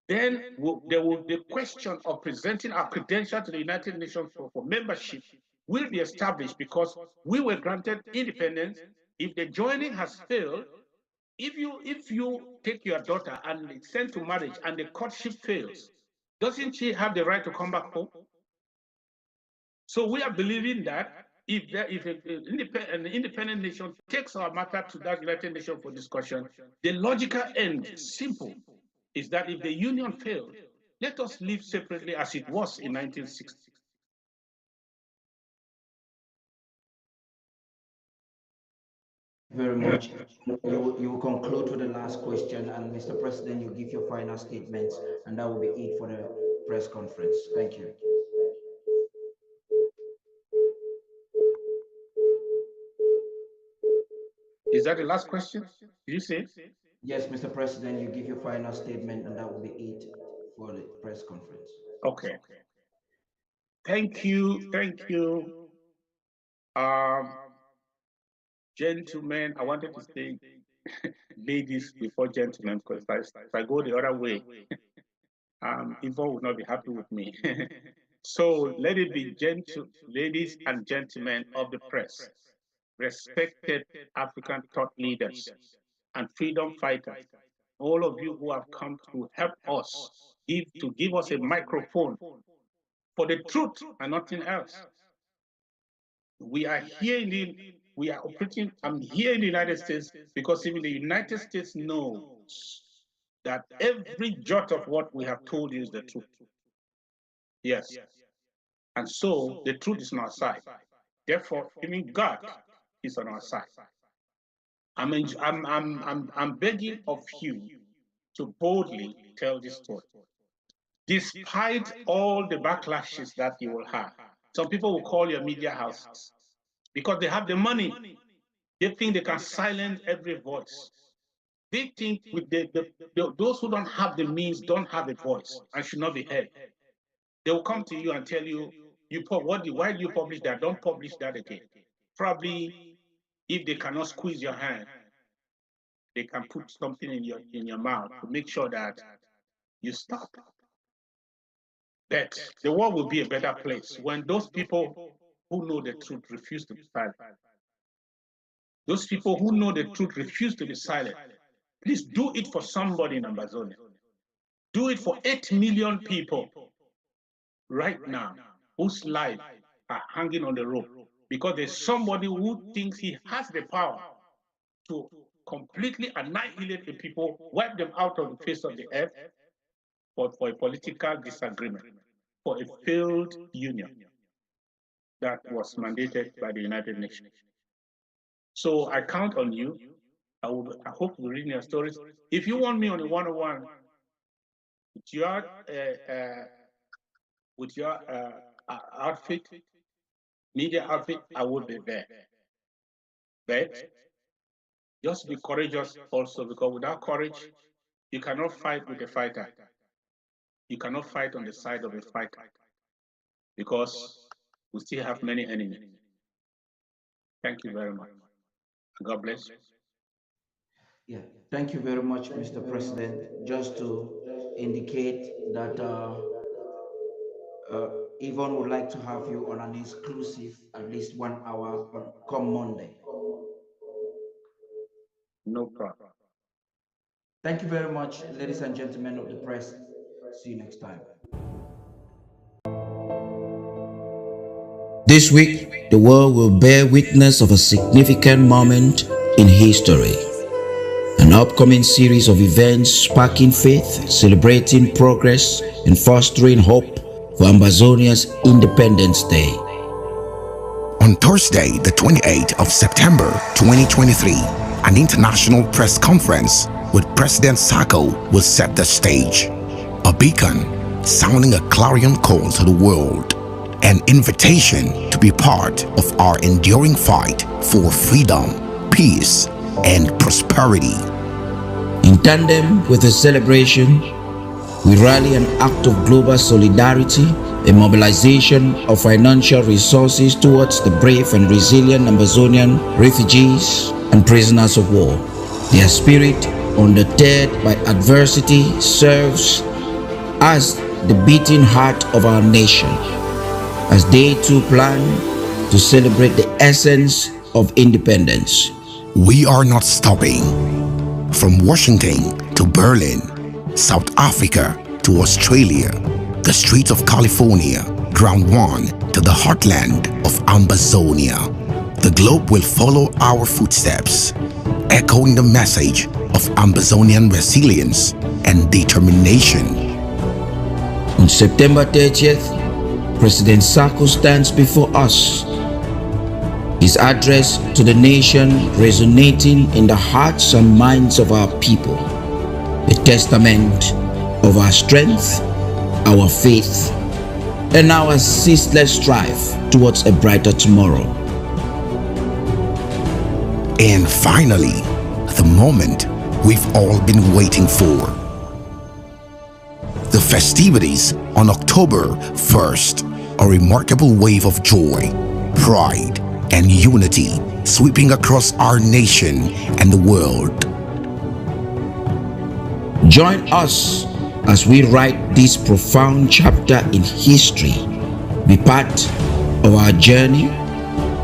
then the question of presenting our credentials to the United Nations for membership will be established, because we were granted independence. If the joining has failed, if you take your daughter and send to marriage and the courtship fails, doesn't she have the right to come back home? So we are believing that if an independent nation takes our matter to that United Nations for discussion, the logical end, simple, is that if the union failed, let us live separately as it was in 1960. Very much. You will conclude with the last question, and Mr. President, you give your final statements, and that will be it for the press conference. Thank you. Is that the last question? Did you say? Yes, Mr. President, you give your final statement, and that will be it for the press conference. Okay. Thank you. Gentlemen, I wanted to say ladies before gentlemen, because if I go the other way, Yvonne would not be happy with me. So let it be ladies and gentlemen of the press, respected African thought leaders and freedom fighters, all of you who have come to help us, give us a microphone for the truth and nothing else. We are here operating. I'm here in the United States because even the United States knows that every jot of what we have told you is the truth. Yes. And so the truth is on our side. Therefore, even God is on our side. I'm begging of you to boldly tell this story. Despite all the backlashes that you will have, some people will call your media houses because they have the money. They think they can silence every voice. They think with those who don't have the means don't have a voice and should not be heard. They will come to you and tell you, why do you publish that? Don't publish that again. Probably, if they cannot squeeze your hand, they can put something in your mouth to make sure that you stop. that the world will be a better place when those people who know the truth refuse to be silent. Those people who know the truth refuse to be silent. Please do it for somebody in Amazonia. Do it for 8 million people right now whose lives are hanging on the rope because there's somebody who thinks he has the power to completely annihilate the people, wipe them out of the face of the earth for a political disagreement, for a failed union that was mandated by the United Nations. So I count on you. I hope you read your stories. If you want me on a one-on-one with your outfit, media outfit, I would be there. But just be courageous also, because without courage, you cannot fight with a fighter. You cannot fight on the side of a fighter because we still have many enemies. Thank you very much. God bless you. Yeah, thank you very much, Mr. President. Just to indicate that Yvonne would like to have you on an exclusive, at least 1 hour on come Monday. No problem. Thank you very much, ladies and gentlemen of the press. See you next time. This week, the world will bear witness of a significant moment in history. An upcoming series of events sparking faith, celebrating progress, and fostering hope for Ambazonia's Independence Day. On Thursday, the 28th of September 2023, an international press conference with President Sako will set the stage. A beacon sounding a clarion call to the world, an invitation to be part of our enduring fight for freedom, peace, and prosperity. In tandem with the celebration, we rally an act of global solidarity, a mobilization of financial resources towards the brave and resilient Amazonian refugees and prisoners of war. Their spirit, undeterred by adversity, serves as the beating heart of our nation, as they too plan to celebrate the essence of independence. We are not stopping. From Washington to Berlin, South Africa to Australia, the streets of California, Ground One to the heartland of Ambazonia, the globe will follow our footsteps, echoing the message of Ambazonian resilience and determination. On September 30th, President Sako stands before us, his address to the nation resonating in the hearts and minds of our people, a testament of our strength, our faith, and our ceaseless strive towards a brighter tomorrow. And finally, the moment we've all been waiting for. The festivities on October 1st, a remarkable wave of joy, pride, and unity sweeping across our nation and the world. Join us as we write this profound chapter in history. Be part of our journey.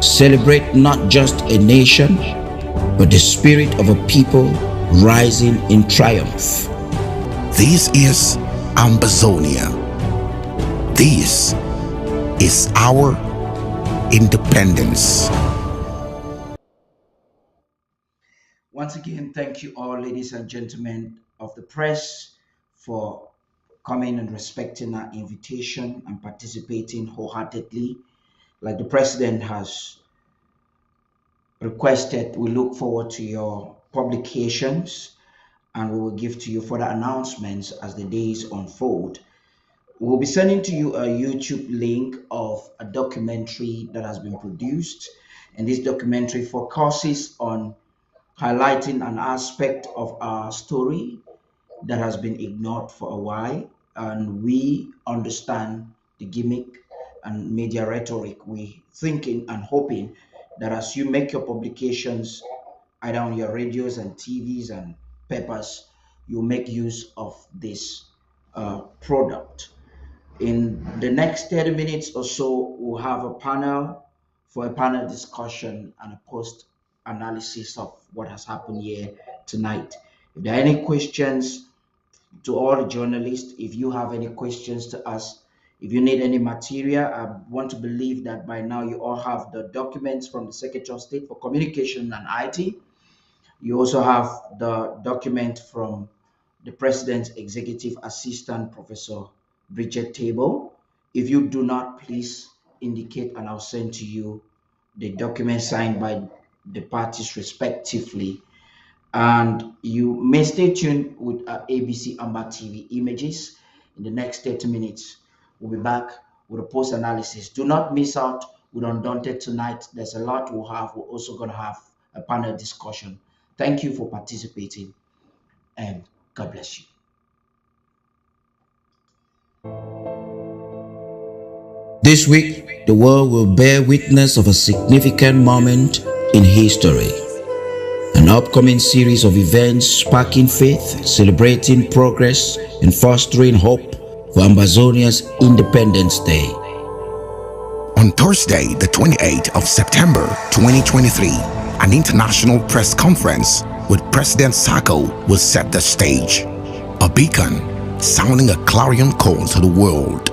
Celebrate not just a nation, but the spirit of a people rising in triumph. This is Ambazonia. This is our independence. Once again, thank you all, ladies and gentlemen of the press, for coming and respecting our invitation and participating wholeheartedly. Like the president has requested, we look forward to your publications and we will give to you further announcements as the days unfold. We'll be sending to you a YouTube link of a documentary that has been produced, and this documentary focuses on highlighting an aspect of our story that has been ignored for a while, and we understand the gimmick and media rhetoric. We thinking and hoping that as you make your publications either on your radios and TVs and papers, you make use of this product. In the next 30 minutes or so, we'll have a panel for a panel discussion and a post analysis of what has happened here tonight. If there are any questions to all the journalists, if you have any questions to us, if you need any material, I want to believe that by now you all have the documents from the Secretary of State for Communication and IT. You also have the document from the President's Executive Assistant, Professor Bridget Table. If you do not, please indicate and I'll send to you the document signed by the parties respectively. And you may stay tuned with ABC Amber TV images. In the next 30 minutes, we'll be back with a post analysis. Do not miss out with Undaunted tonight. There's a lot we'll have. We're also going to have a panel discussion. Thank you for participating, and God bless you. This week, the world will bear witness of a significant moment in history. An upcoming series of events sparking faith, celebrating progress, and fostering hope for Ambazonia's Independence Day. On Thursday, the 28th of September 2023, an international press conference with President Sako will set the stage. A beacon sounding a clarion call to the world,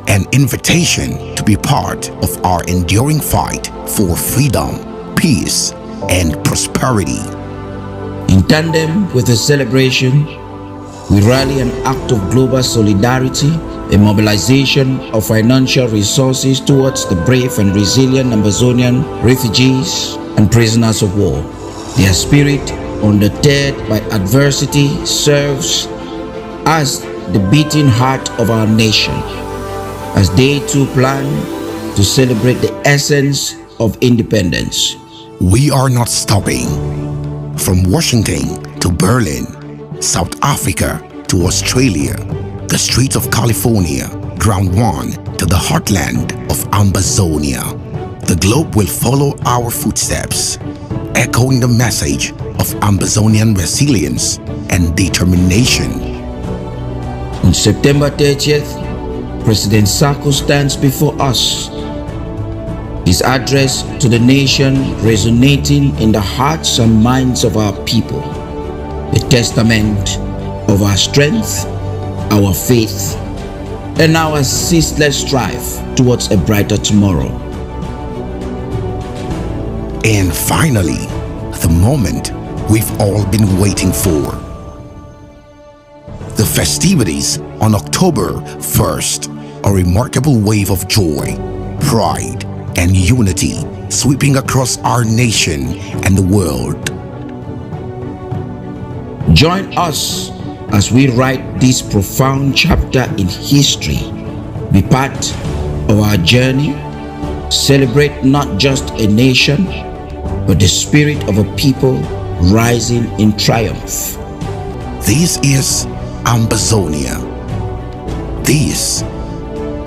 an invitation to be part of our enduring fight for freedom, peace, and prosperity. In tandem with the celebration, we rally an act of global solidarity, a mobilization of financial resources towards the brave and resilient Ambazonian refugees and prisoners of war. Their spirit, undeterred by adversity, serves as the beating heart of our nation, as they too plan to celebrate the essence of independence. We are not stopping. From Washington to Berlin, South Africa to Australia, the streets of California, Ground One to the heartland of Ambazonia, the globe will follow our footsteps, echoing the message of Ambazonian resilience and determination. On September 30th, President Sako stands before us, his address to the nation resonating in the hearts and minds of our people, a testament of our strength, our faith, and our ceaseless strive towards a brighter tomorrow. And finally, the moment we've all been waiting for. The festivities on October 1st, a remarkable wave of joy, pride, and unity sweeping across our nation and the world. Join us as we write this profound chapter in history. Be part of our journey. Celebrate not just a nation, but the spirit of a people rising in triumph. This is Ambazonia. This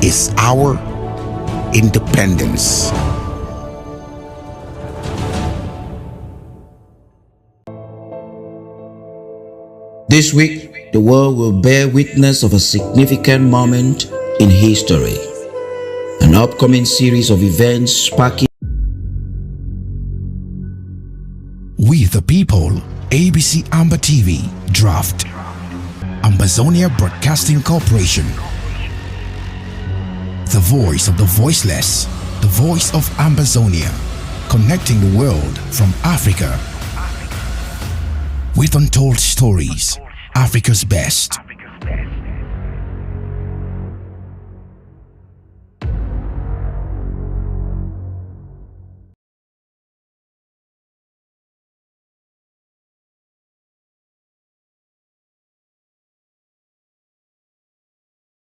is our independence. This week, the world will bear witness of a significant moment in history. An upcoming series of events sparking. We the people, ABC Amber TV, draft. Ambazonia Broadcasting Corporation. The voice of the voiceless, the voice of Ambazonia, connecting the world from Africa. With untold stories, Africa's best.